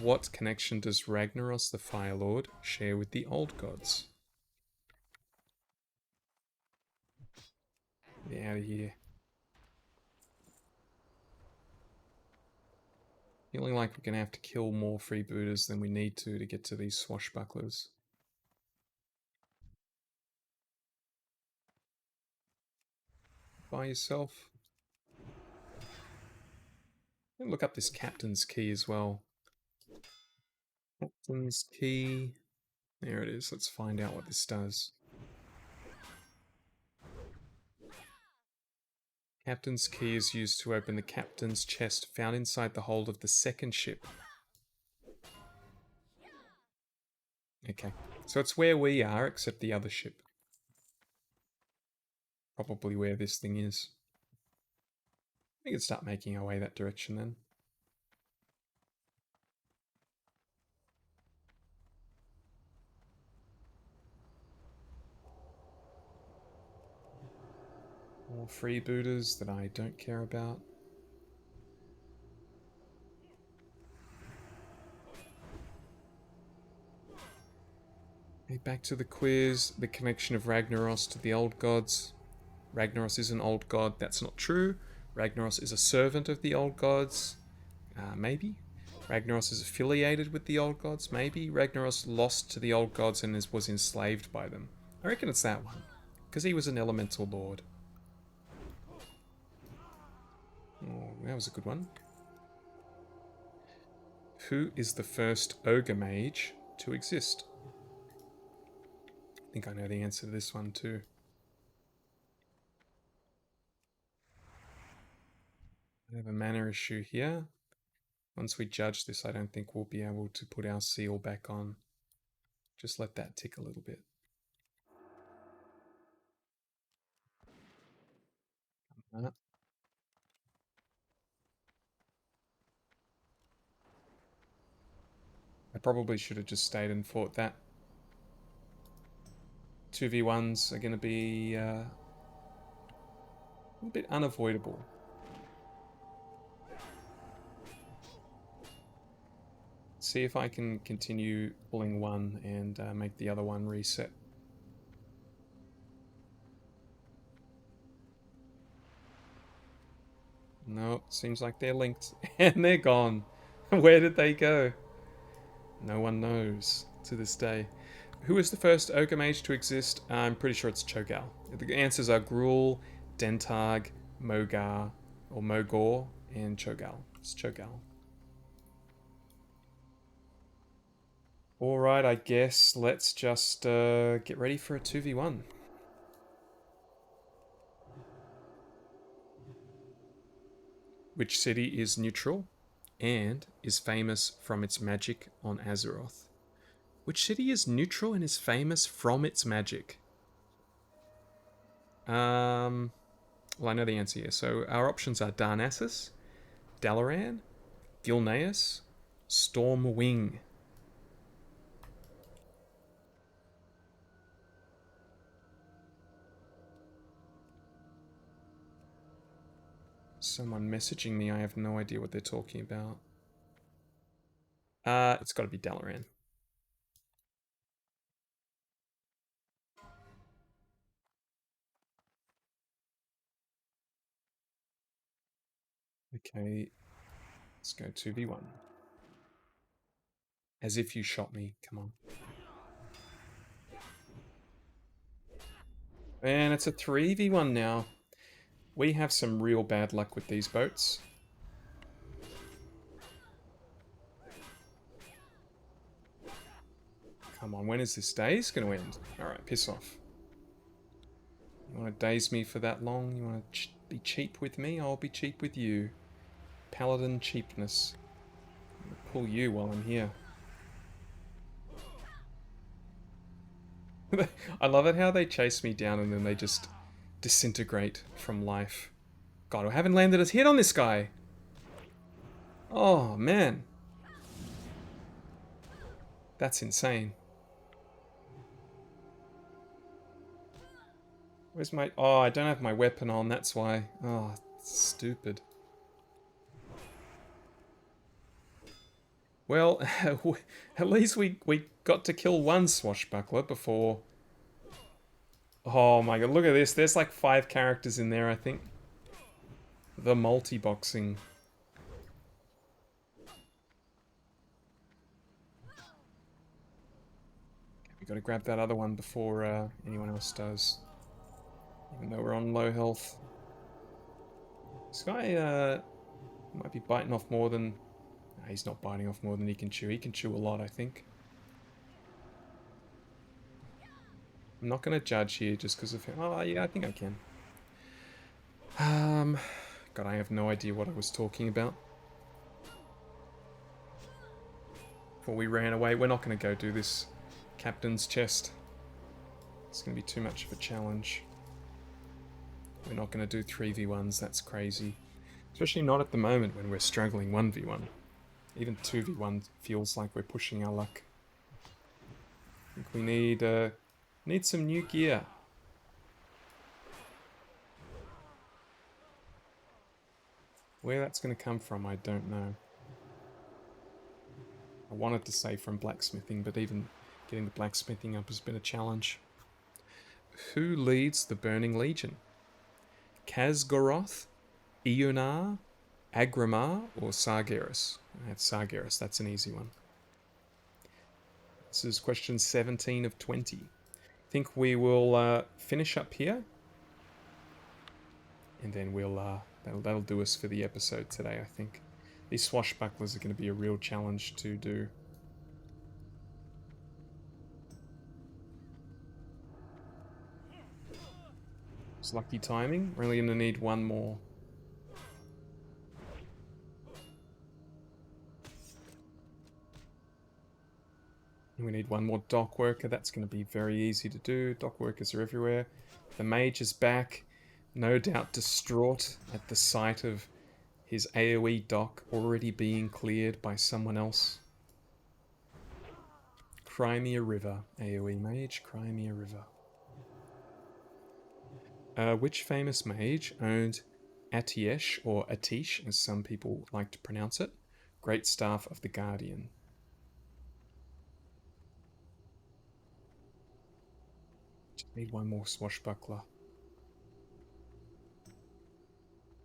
Speaker 1: What connection does Ragnaros the Fire Lord share with the old gods? Get out of here. Feeling like we're going to have to kill more freebooters than we need to get to these swashbucklers. By yourself. Look up this captain's key as well. Captain's key. There it is. Let's find out what this does. Captain's key is used to open the captain's chest found inside the hold of the second ship. Okay, so it's where we are, except the other ship. Probably where this thing is. We can start making our way that direction then. More freebooters that I don't care about. Okay, back to the quiz. The connection of Ragnaros to the old gods. Ragnaros is an old god. That's not true. Ragnaros is a servant of the old gods. Maybe. Ragnaros is affiliated with the old gods. Maybe. Ragnaros lost to the old gods and was enslaved by them. I reckon it's that one. Because he was an elemental lord. Oh, that was a good one. Who is the first ogre mage to exist? I think I know the answer to this one too. I have a mana issue here. Once we judge this, I don't think we'll be able to put our seal back on. Just let that tick a little bit. I probably should have just stayed and fought that. 2v1s are going to be a bit unavoidable. See if I can continue pulling one and make the other one reset. No, seems like they're linked. And they're gone. Where did they go? No one knows to this day. Who is the first ogre mage to exist? I'm pretty sure it's Cho'Gall. The answers are Gruul, Dentag, Mogar, or Mogor, and Cho'Gall. It's Cho'Gall. Alright, I guess let's just get ready for a 2v1. Which city is neutral and is famous from its magic on Azeroth? Which city is neutral and is famous from its magic? Well, I know the answer here. So our options are Darnassus, Dalaran, Gilneas, Stormwing. Someone messaging me, I have no idea what they're talking about. It's got to be Dalaran. Okay, let's go 2v1. As if you shot me, come on. And it's a 3v1 now. We have some real bad luck with these boats. Come on, when is this days going to end? Alright, piss off. You want to daze me for that long? You want to be cheap with me? I'll be cheap with you. Paladin cheapness. I'm gonna pull you while I'm here. I love it how they chase me down and then they just disintegrate from life. God, I haven't landed a hit on this guy. Oh, man. That's insane. Where's my... Oh, I don't have my weapon on, that's why. Oh, stupid. Well, at least we got to kill one swashbuckler before... Oh my god, look at this. There's like 5 characters in there, I think. The multi-boxing. We gotta grab that other one before anyone else does. Even though we're on low health. This guy might be biting off more than... No, he's not biting off more than he can chew. He can chew a lot, I think. I'm not going to judge here just because of him. Oh, yeah, I think I can. God, I have no idea what I was talking about. Before we ran away, we're not going to go do this captain's chest. It's going to be too much of a challenge. We're not going to do 3v1s, that's crazy. Especially not at the moment when we're struggling 1v1. Even 2v1 feels like we're pushing our luck. I think we need some new gear. Where that's going to come from, I don't know. I wanted to say from blacksmithing, but even getting the blacksmithing up has been a challenge. Who leads the Burning Legion? Khazgoroth, Ionar, Agramar, or Sargeras? That's Sargeras, that's an easy one. This is question 17 of 20. I think we will finish up here. And then we'll that'll do us for the episode today, I think. These swashbucklers are going to be a real challenge to do. It's lucky timing. We're only going to need one more. And we need one more dock worker. That's going to be very easy to do. Dock workers are everywhere. The mage is back. No doubt distraught at the sight of his AoE dock already being cleared by someone else. Cry me a river, AoE mage, cry me a river. Which famous mage owned Atiesh, or Atish, as some people like to pronounce it, Great Staff of the Guardian? Just need one more swashbuckler.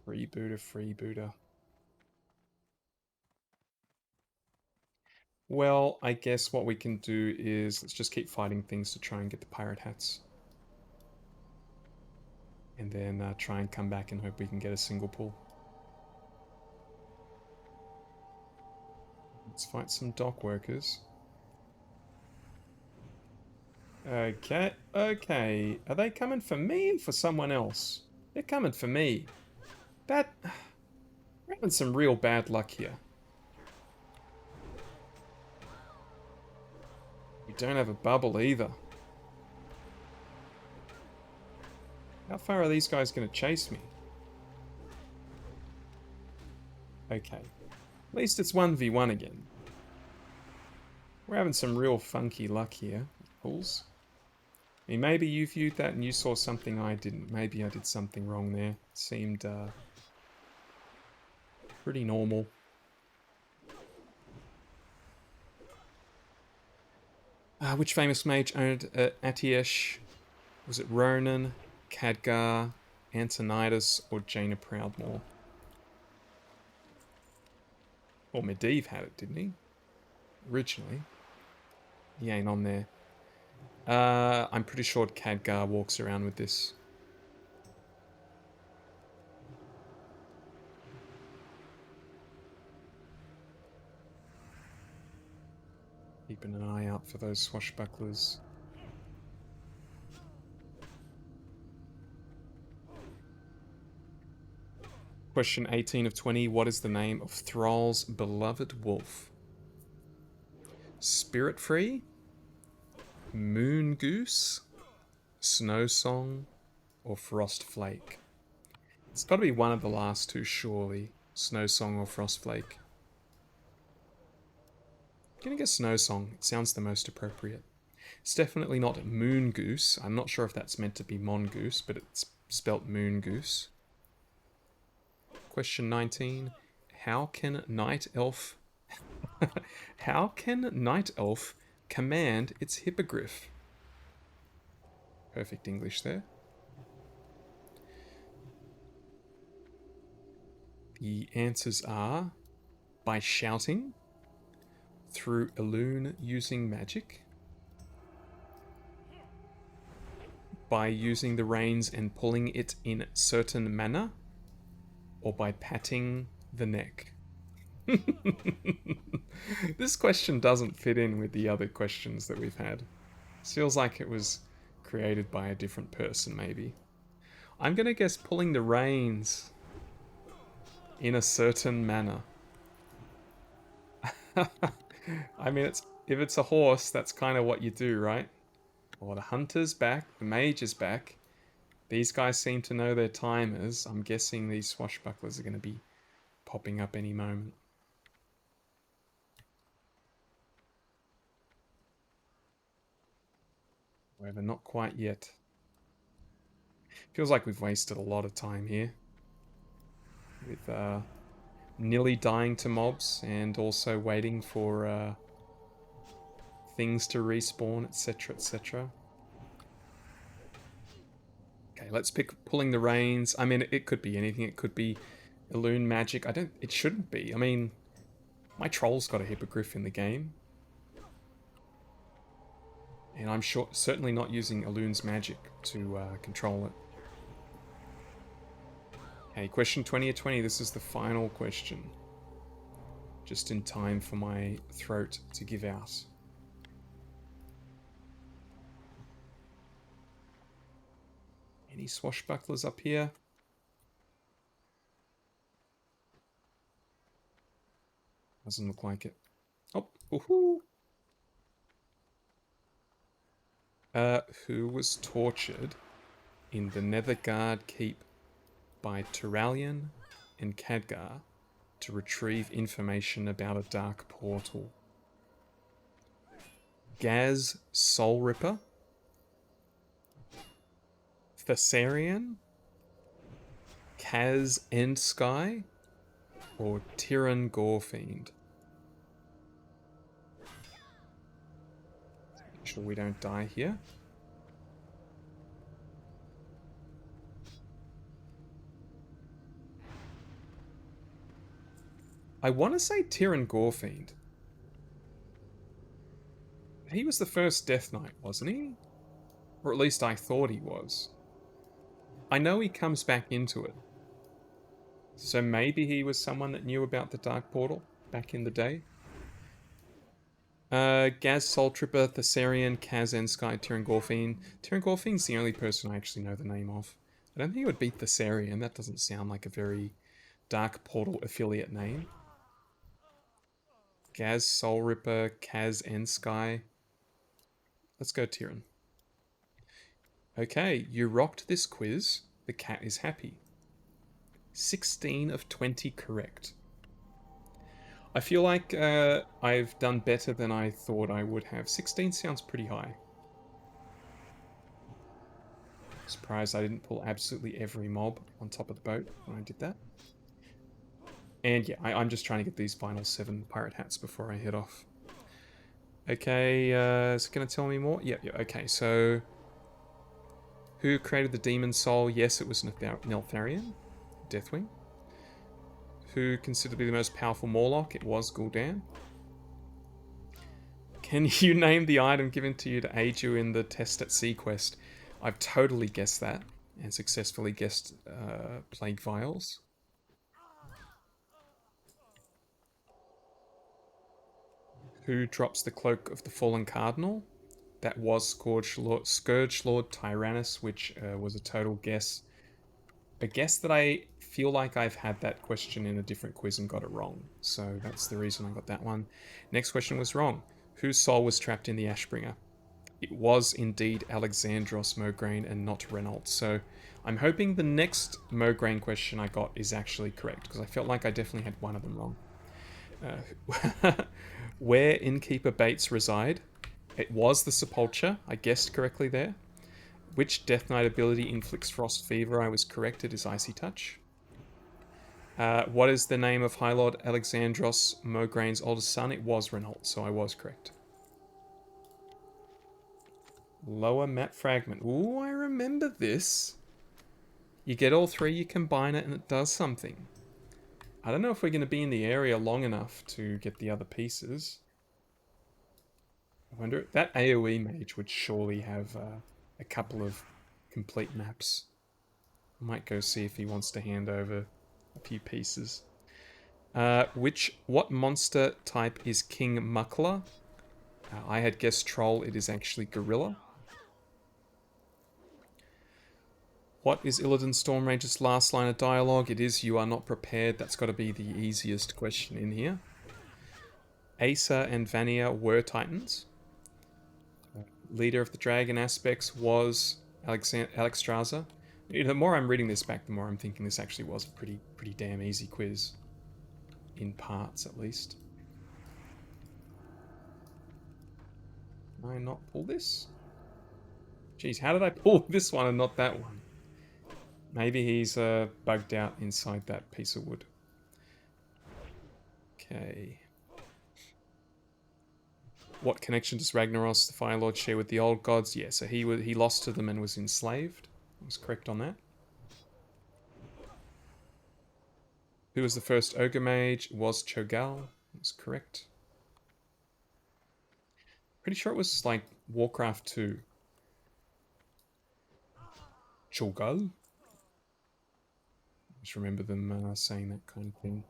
Speaker 1: Freebooter, freebooter. Well, I guess what we can do is let's just keep fighting things to try and get the pirate hats. And then try and come back and hope we can get a single pull. Let's fight some dock workers. Okay, okay. Are they coming for me or for someone else? They're coming for me. We're having some real bad luck here. We don't have a bubble either. How far are these guys going to chase me? Okay. At least it's 1v1 again. We're having some real funky luck here. Pulls. I mean, maybe you viewed that and you saw something I didn't. Maybe I did something wrong there. It seemed pretty normal. Which famous mage owned Atiesh? Was it Ronan, Khadgar, Antonidas, or Jaina Proudmoore? Or Medivh had it, didn't he? Originally. He ain't on there. I'm pretty sure Khadgar walks around with this. Keeping an eye out for those swashbucklers. Question 18 of 20. What is the name of Thrall's beloved wolf? Spirit Free? Moon Goose? Snow Song? Or Frost Flake? It's got to be one of the last two, surely. Snow Song or Frost Flake. I'm gonna guess Snow Song. It sounds the most appropriate. It's definitely not Moon Goose. I'm not sure if that's meant to be Mongoose, but it's spelt Moon Goose. Question 19. How can Night Elf... How can Night Elf command its hippogriff? Perfect English there. The answers are by shouting, through Elune using magic, by using the reins and pulling it in certain manner, or by patting the neck. This question doesn't fit in with the other questions that we've had. It feels like it was created by a different person, maybe. I'm gonna guess pulling the reins in a certain manner. I mean, if it's a horse, that's kind of what you do, right? Well, the hunter's back, the mage is back. These guys seem to know their timers. I'm guessing these swashbucklers are going to be popping up any moment. However, not quite yet. Feels like we've wasted a lot of time here. With nearly dying to mobs and also waiting for things to respawn, etc, etc. Okay, let's pick pulling the reins. I mean, it could be anything. It could be Elune magic. It shouldn't be. I mean, my troll's got a hippogriff in the game. And I'm certainly not using Elune's magic to control it. Okay, question 20 of 20. This is the final question. Just in time for my throat to give out. Any swashbucklers up here? Doesn't look like it. Oh, woohoo! Who was tortured in the Netherguard Keep by Turalyon and Khadgar to retrieve information about a dark portal? Gaz Soulripper, Thessarian, Kaz Endsky, or Tyran Gorefiend? Make sure we don't die here. I want to say Tyran Gorefiend. He was the first Death Knight, wasn't he? Or at least I thought he was. I know he comes back into it. So maybe he was someone that knew about the Dark Portal back in the day. Gaz Soultripper, Thessarian, Kaz Endsky, Tyran Gorefiend. Tyran Gorefiend's the only person I actually know the name of. I don't think it would be Thessarian. That doesn't sound like a very Dark Portal affiliate name. Gaz Soulripper, Kaz Endsky. Let's go Tyran. Okay, you rocked this quiz. The cat is happy. 16 of 20 correct. I feel like I've done better than I thought I would have. 16 sounds pretty high. Surprised I didn't pull absolutely every mob on top of the boat when I did that. And yeah, I'm just trying to get these final 7 pirate hats before I head off. Okay, is it going to tell me more? Yeah, okay, so... Who created the Demon Soul? Yes, it was Neltharion, Deathwing. Who considered to be the most powerful Morlock? It was Gul'dan. Can you name the item given to you to aid you in the test at sea quest? I've totally guessed that and successfully guessed plague vials. Who drops the cloak of the fallen cardinal? That was Scourge Lord Tyrannus, which was a total guess. A guess that I feel like I've had that question in a different quiz and got it wrong. So that's the reason I got that one. Next question was wrong. Whose soul was trapped in the Ashbringer? It was indeed Alexandros Mograine and not Renault. So I'm hoping the next Mograine question I got is actually correct, because I felt like I definitely had one of them wrong. Where Innkeeper Bates reside? It was the Sepulchre. I guessed correctly there. Which Death Knight ability inflicts Frost Fever? I was correct. It is Icy Touch. What is the name of High Lord Alexandros Mograine's oldest son? It was Renault, so I was correct. Lower map fragment. Ooh, I remember this. You get all three, you combine it, and it does something. I don't know if we're going to be in the area long enough to get the other pieces. I wonder, that AoE mage would surely have a couple of complete maps. I might go see if he wants to hand over a few pieces. What monster type is King Muckler? I had guessed troll, it is actually gorilla. What is Illidan Stormrage's last line of dialogue? It is, you are not prepared. That's got to be the easiest question in here. Acer and Vanir were Titans. Leader of the Dragon Aspects was Alexstrasza. The more I'm reading this back, the more I'm thinking this actually was a pretty damn easy quiz. In parts, at least. Can I not pull this? Jeez, how did I pull this one and not that one? Maybe he's bugged out inside that piece of wood. Okay. What connection does Ragnaros, the Fire Lord, share with the old gods? Yeah, so he lost to them and was enslaved. I was correct on that. Who was the first ogre mage? It was Cho'Gall. That's correct. Pretty sure it was like Warcraft 2. Cho'Gall? Just remember them saying that kind of thing.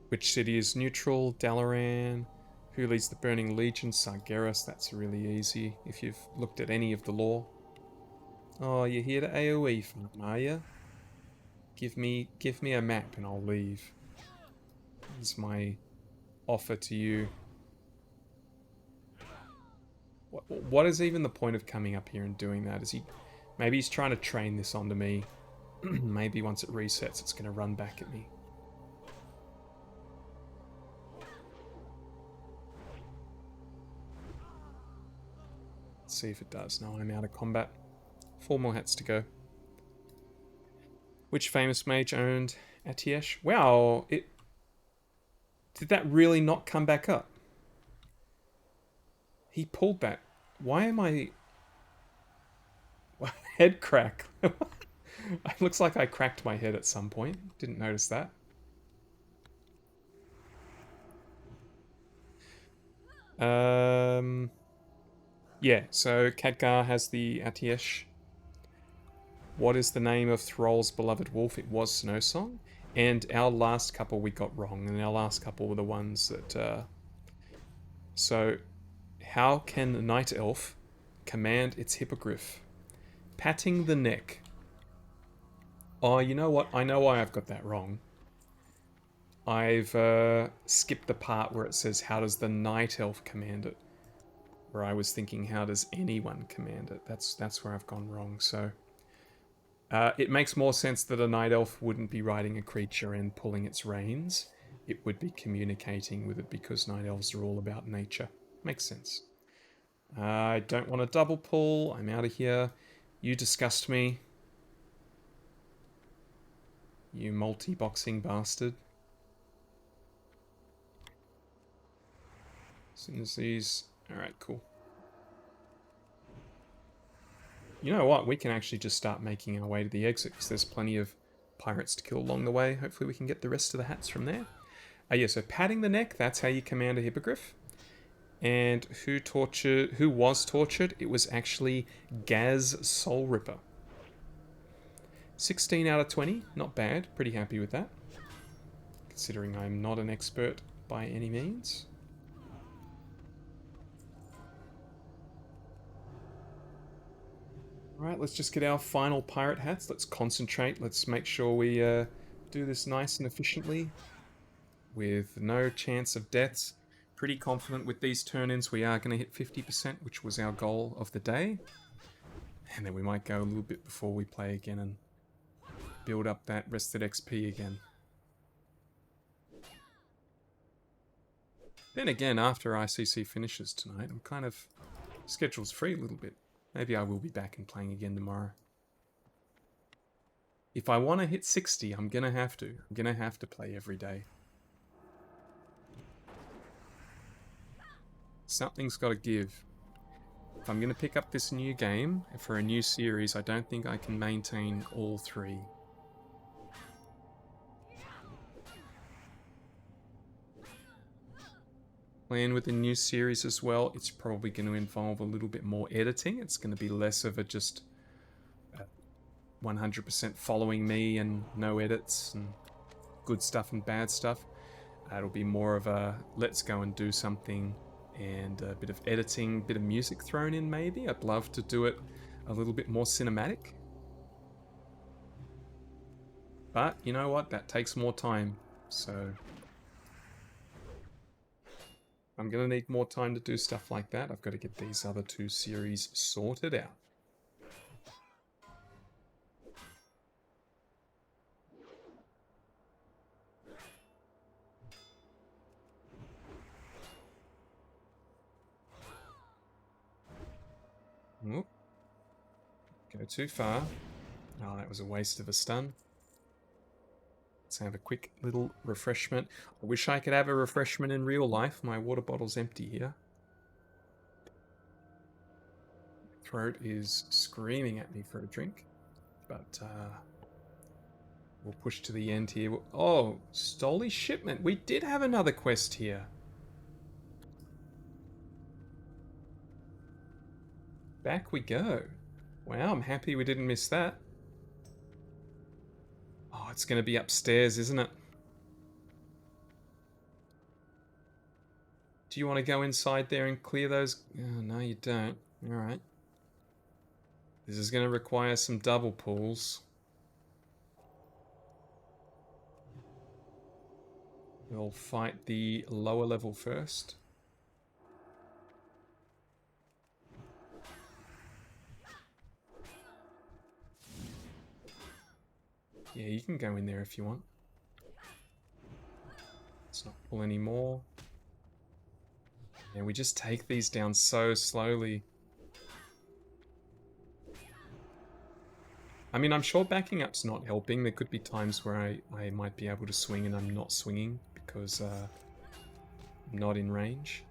Speaker 1: Which city is neutral? Dalaran. Who leads the Burning Legion? Sargeras. That's really easy if you've looked at any of the lore. Oh, you're here to AoE farm, are you? Give me a map and I'll leave. This is my offer to you. What is even the point of coming up here and doing that? Is he... Maybe he's trying to train this onto me. Maybe once it resets, it's going to run back at me. Let's see if it does. No, I'm out of combat. 4 more hats to go. Which famous mage owned Atiesh? Wow, it... Did that really not come back up? He pulled back. Why am I... Head crack. It looks like I cracked my head at some point. Didn't notice that. Yeah, so Khadgar has the Atiesh. What is the name of Thrall's beloved wolf? It was Snowsong. And our last couple we got wrong. And our last couple were the ones that... So, how can the Night Elf command its hippogriff? Patting the neck. Oh, you know what? I know why I've got that wrong. I've skipped the part where it says, how does the Night Elf command it? Where I was thinking, how does anyone command it? That's where I've gone wrong, so... it makes more sense that a Night Elf wouldn't be riding a creature and pulling its reins. It would be communicating with it because Night Elves are all about nature. Makes sense. I don't want a double pull. I'm out of here. You disgust me. You multi-boxing bastard. As soon as these... Alright, cool. You know what? We can actually just start making our way to the exit because there's plenty of pirates to kill along the way. Hopefully we can get the rest of the hats from there. Yeah, so patting the neck, that's how you command a hippogriff. And who was tortured? It was actually Gaz Soul Ripper. 16 out of 20, not bad. Pretty happy with that, considering I'm not an expert by any means. Alright, let's just get our final pirate hats. Let's concentrate. Let's make sure we do this nice and efficiently with no chance of deaths. Pretty confident with these turn-ins we are going to hit 50%, which was our goal of the day. And then we might go a little bit before we play again and build up that rested XP again. Then again, after ICC finishes tonight, I'm kind of schedule's free a little bit. Maybe I will be back and playing again tomorrow. If I want to hit 60, I'm going to have to. I'm going to have to play every day. Something's got to give. If I'm going to pick up this new game for a new series, I don't think I can maintain all three. Playing with the new series as well, it's probably going to involve a little bit more editing. It's going to be less of a just 100% following me and no edits and good stuff and bad stuff. It'll be more of a let's go and do something and a bit of editing, bit of music thrown in maybe. I'd love to do it a little bit more cinematic. But you know what? That takes more time. So I'm going to need more time to do stuff like that. I've got to get these other two series sorted out. Oop. Go too far. Oh, that was a waste of a stun. Let's have a quick little refreshment. I wish I could have a refreshment in real life. My water bottle's empty here. Throat is screaming at me for a drink. But we'll push to the end here. Oh, Stoli Shipment. We did have another quest here. Back we go. Wow, I'm happy we didn't miss that. Oh, it's going to be upstairs, isn't it? Do you want to go inside there and clear those? Oh, no, you don't. Alright. This is going to require some double pulls. We'll fight the lower level first. Yeah, you can go in there if you want. Let's not pull any more. And we just take these down so slowly. I mean, I'm sure backing up's not helping. There could be times where I might be able to swing and I'm not swinging because I'm not in range.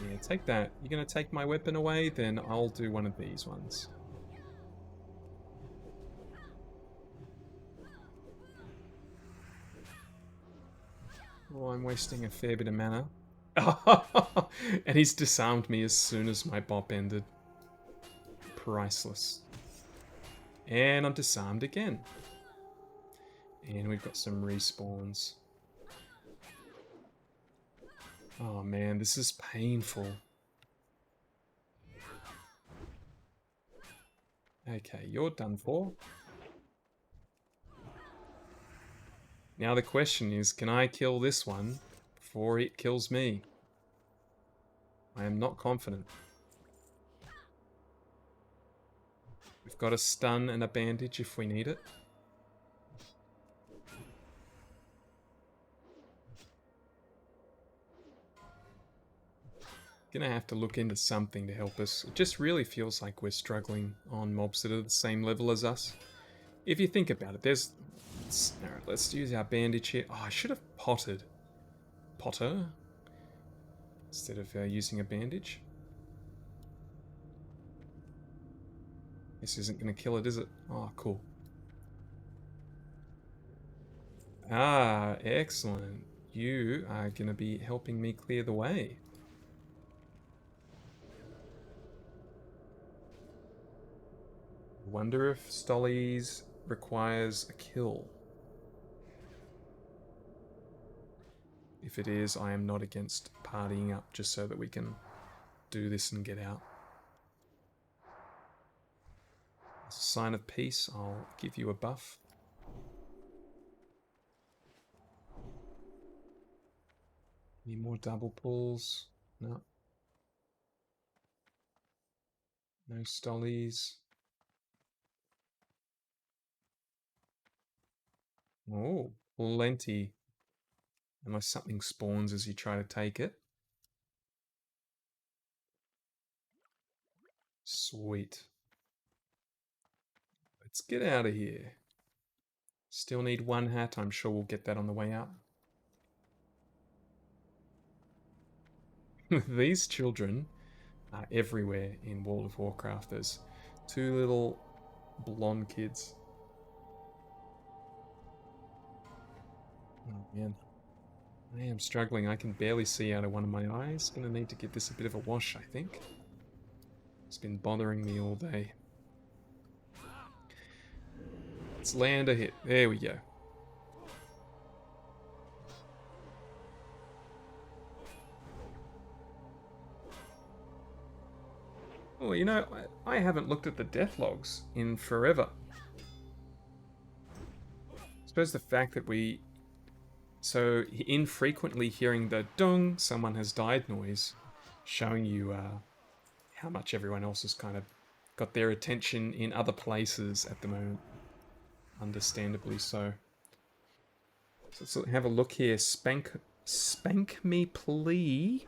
Speaker 1: Yeah, take that. You're going to take my weapon away? Then I'll do one of these ones. Oh, I'm wasting a fair bit of mana. And he's disarmed me as soon as my bop ended. Priceless. And I'm disarmed again. And we've got some respawns. Oh man, this is painful. Okay, you're done for. Now the question is, can I kill this one before it kills me? I am not confident. We've got a stun and a bandage if we need it. Gonna have to look into something to help us. It just really feels like we're struggling on mobs that are the same level as us. If you think about it, there's... Alright, let's use our bandage here. Oh, I should have potted. Potter. Instead of using a bandage. This isn't going to kill it, is it? Oh, cool. Ah, excellent. You are going to be helping me clear the way. I wonder if Stollies requires a kill. If it is, I am not against partying up just so that we can do this and get out. As a sign of peace, I'll give you a buff. Any more double pulls? No. No Stollies. Oh, plenty. Unless something spawns as you try to take it. Sweet. Let's get out of here. Still need one hat. I'm sure we'll get that on the way out. These children are everywhere in World of Warcraft. There's two little blonde kids. Oh man. I am struggling. I can barely see out of one of my eyes. Gonna need to give this a bit of a wash, I think. It's been bothering me all day. Let's land a hit. There we go. Oh, you know, I haven't looked at the death logs in forever. I suppose the fact that we... So, infrequently hearing the dung, someone has died noise, showing you how much everyone else has kind of got their attention in other places at the moment. Understandably so. So let's have a look here. Spank Me Plea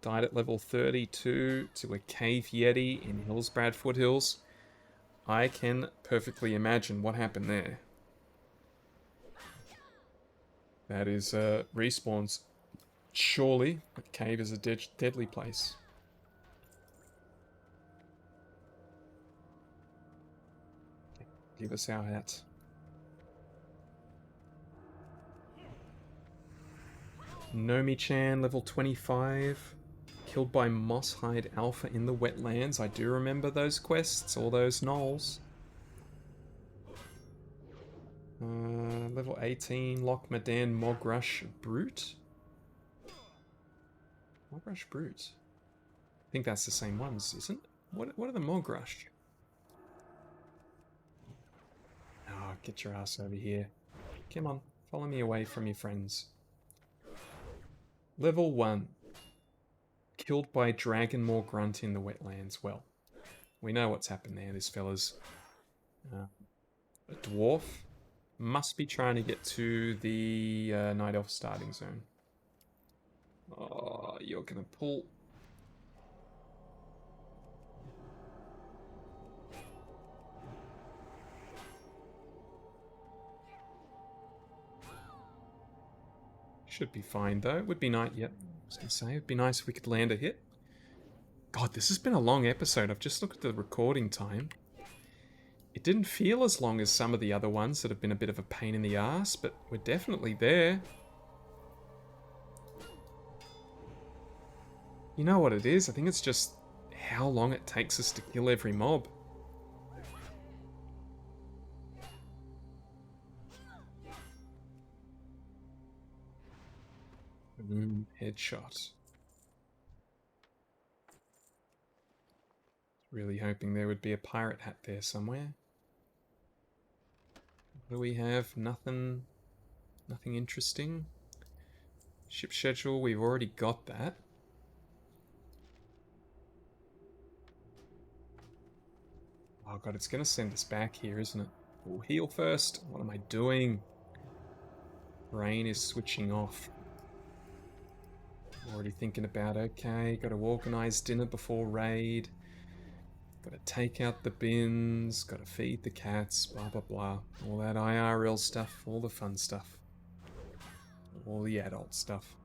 Speaker 1: died at level 32 to a cave yeti in Hillsbrad Foothills. I can perfectly imagine what happened there. That is respawns. Surely, a cave is a deadly place. Give us our hat. Nomi-chan, level 25. Killed by Moss-hide Alpha in the wetlands. I do remember those quests, all those gnolls. Level 18, Loch Madan Mogrush Brute. Mogrush Brute. I think that's the same ones, isn't it? What are the Mogrush? Oh, get your ass over here. Come on, follow me away from your friends. Level 1. Killed by Dragonmaw Grunt in the wetlands. Well, we know what's happened there. This fella's a dwarf. Must be trying to get to the Night Elf starting zone. Oh, you're gonna pull. Should be fine though. Would be nice. Yep. I was gonna say it'd be nice if we could land a hit. God, this has been a long episode. I've just looked at the recording time. It didn't feel as long as some of the other ones that have been a bit of a pain in the ass, but we're definitely there. You know what it is? I think it's just how long it takes us to kill every mob. Headshot. Really hoping there would be a pirate hat there somewhere. What do we have? Nothing interesting. Ship schedule, we've already got that. Oh god, it's gonna send us back here, isn't it? We'll heal first. What am I doing? Brain is switching off. Already thinking about, okay, gotta organize dinner before raid. Gotta take out the bins, gotta feed the cats, blah blah blah. All that IRL stuff, all the fun stuff. All the adult stuff.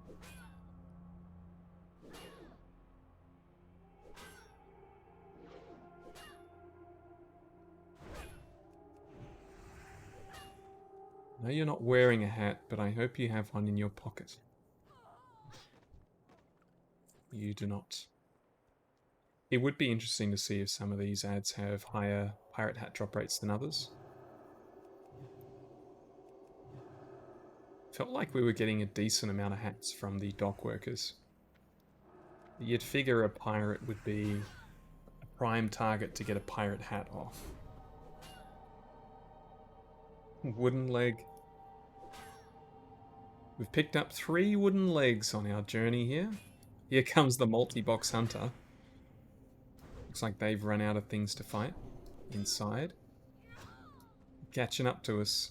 Speaker 1: No, you're not wearing a hat, but I hope you have one in your pocket. You do not. It would be interesting to see if some of these ads have higher pirate hat drop rates than others. Felt like we were getting a decent amount of hats from the dock workers. You'd figure a pirate would be a prime target to get a pirate hat off. Wooden leg. We've picked up 3 wooden legs on our journey here. Here comes the multi-box hunter. Looks like they've run out of things to fight inside. Catching up to us.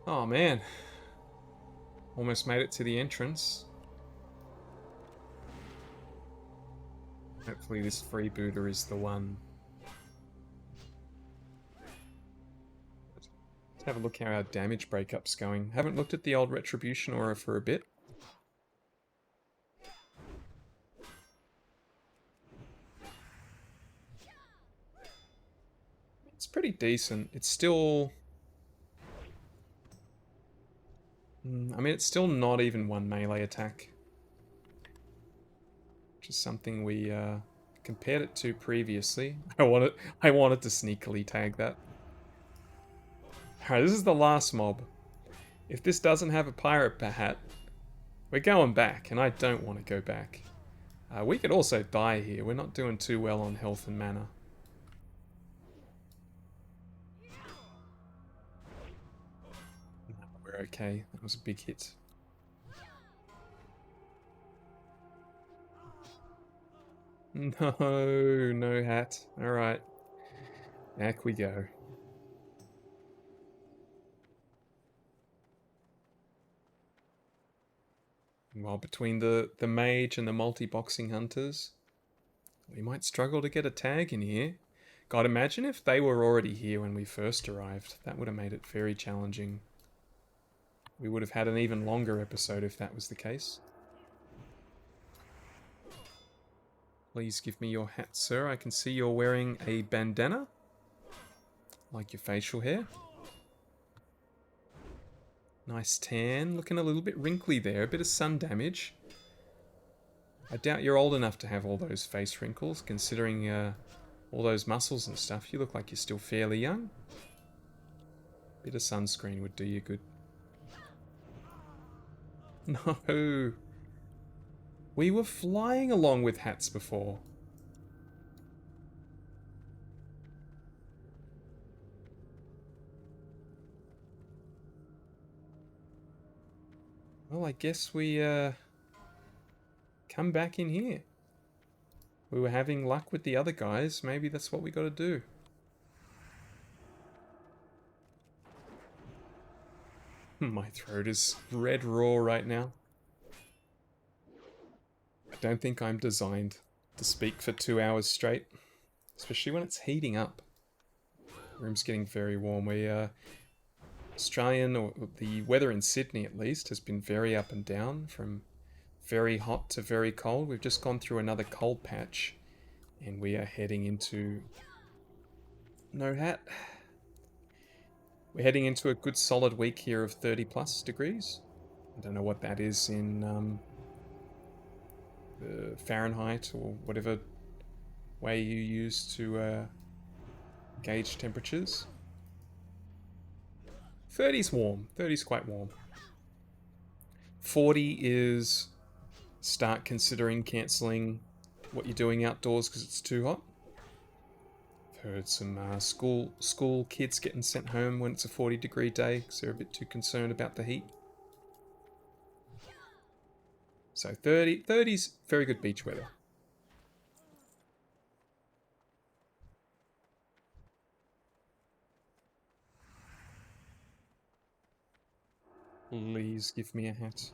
Speaker 1: Oh man. Almost made it to the entrance. Hopefully this freebooter is the one. Let's have a look how our damage breakup's going. Haven't looked at the old Retribution aura for a bit. It's pretty decent. It's still... I mean, it's still not even 1 melee attack. Which is something we compared it to previously. I wanted to sneakily tag that. Alright, this is the last mob. If this doesn't have a pirate hat, we're going back, and I don't want to go back. We could also die here. We're not doing too well on health and mana. We're okay. That was a big hit. No, no hat. Alright. Back we go. Well, between the mage and the multi-boxing hunters, we might struggle to get a tag in here. God, imagine if they were already here when we first arrived. That would have made it very challenging. We would have had an even longer episode if that was the case. Please give me your hat, sir. I can see you're wearing a bandana. Like your facial hair. Nice tan. Looking a little bit wrinkly there. A bit of sun damage. I doubt you're old enough to have all those face wrinkles, considering all those muscles and stuff. You look like you're still fairly young. Bit of sunscreen would do you good. No. We were flying along with hats before. Well, I guess we come back in here. We were having luck with the other guys. Maybe that's what we got to do. My throat is red raw right now. I don't think I'm designed to speak for 2 hours straight, especially when it's heating up. The room's getting very warm. Australian, or the weather in Sydney at least, has been very up and down, from very hot to very cold. We've just gone through another cold patch, and we are heading into... No hat. We're heading into a good solid week here of 30 plus degrees. I don't know what that is in Fahrenheit or whatever way you use to gauge temperatures. 30's warm. 30's quite warm. 40 is start considering cancelling what you're doing outdoors because it's too hot. I've heard some school kids getting sent home when it's a 40-degree day because they're a bit too concerned about the heat. So 30's very good beach weather. Please give me a hat.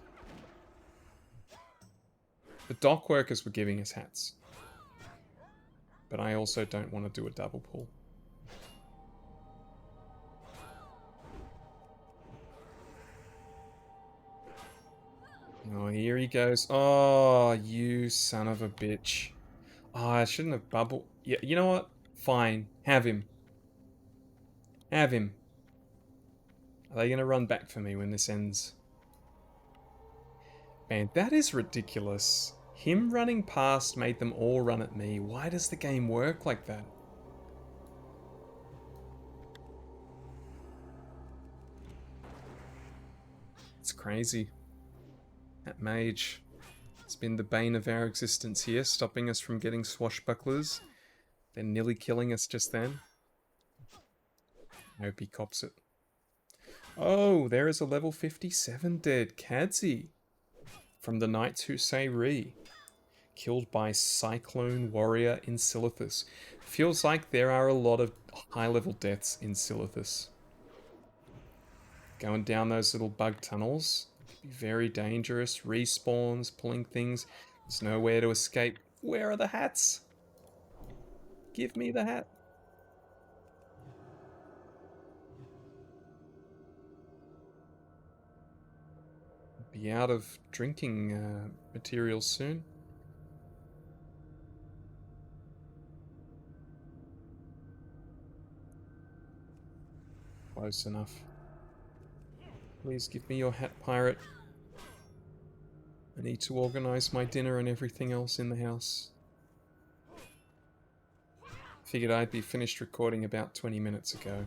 Speaker 1: The dock workers were giving us hats. But I also don't want to do a double pull. Oh, here he goes. Oh, you son of a bitch. Oh, I shouldn't have bubbled. Yeah, you know what? Fine. Have him. Have him. Are they going to run back for me when this ends? Man, that is ridiculous. Him running past made them all run at me. Why does the game work like that? It's crazy. That mage. It's been the bane of our existence here, stopping us from getting swashbucklers. They're nearly killing us just then. I hope he cops it. Oh, there is a level 57 dead. Kadzi. From the Knights Who Say Re. Killed by Cyclone Warrior in Silithus. Feels like there are a lot of high-level deaths in Silithus. Going down those little bug tunnels. Be very dangerous. Respawns, pulling things. There's nowhere to escape. Where are the hats? Give me the hat. Be out of drinking materials soon. Close enough. Please give me your hat, pirate. I need to organize my dinner and everything else in the house. Figured I'd be finished recording about 20 minutes ago.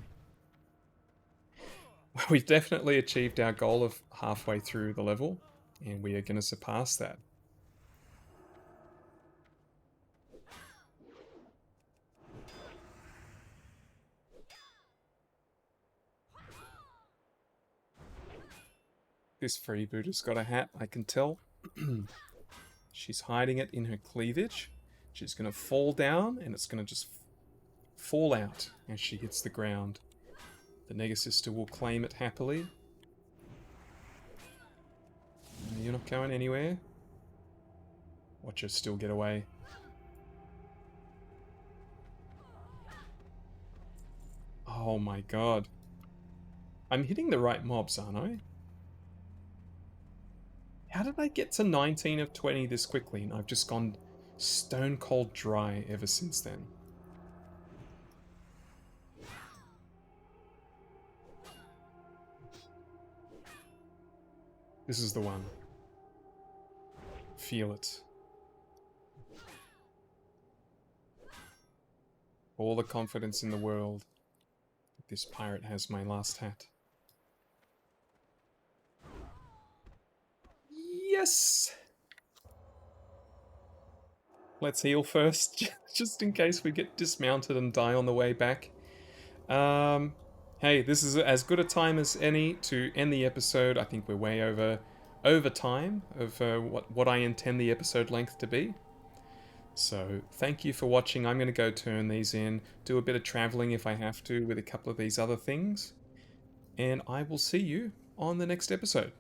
Speaker 1: We've definitely achieved our goal of halfway through the level, and we are going to surpass that. This freebooter's got a hat, I can tell. She's hiding it in her cleavage. She's going to fall down, and it's going to just fall out as she hits the ground. The Negasister will claim it happily. You're not going anywhere. Watch her still get away. Oh my god. I'm hitting the right mobs, aren't I? How did I get to 19 of 20 this quickly? And I've just gone stone cold dry ever since then. This is the one. Feel it. All the confidence in the world that this pirate has my last hat. Yes! Let's heal first, just in case we get dismounted and die on the way back. Hey, this is as good a time as any to end the episode. I think we're way over time of what I intend the episode length to be. So thank you for watching. I'm going to go turn these in, do a bit of traveling if I have to with a couple of these other things, and I will see you on the next episode.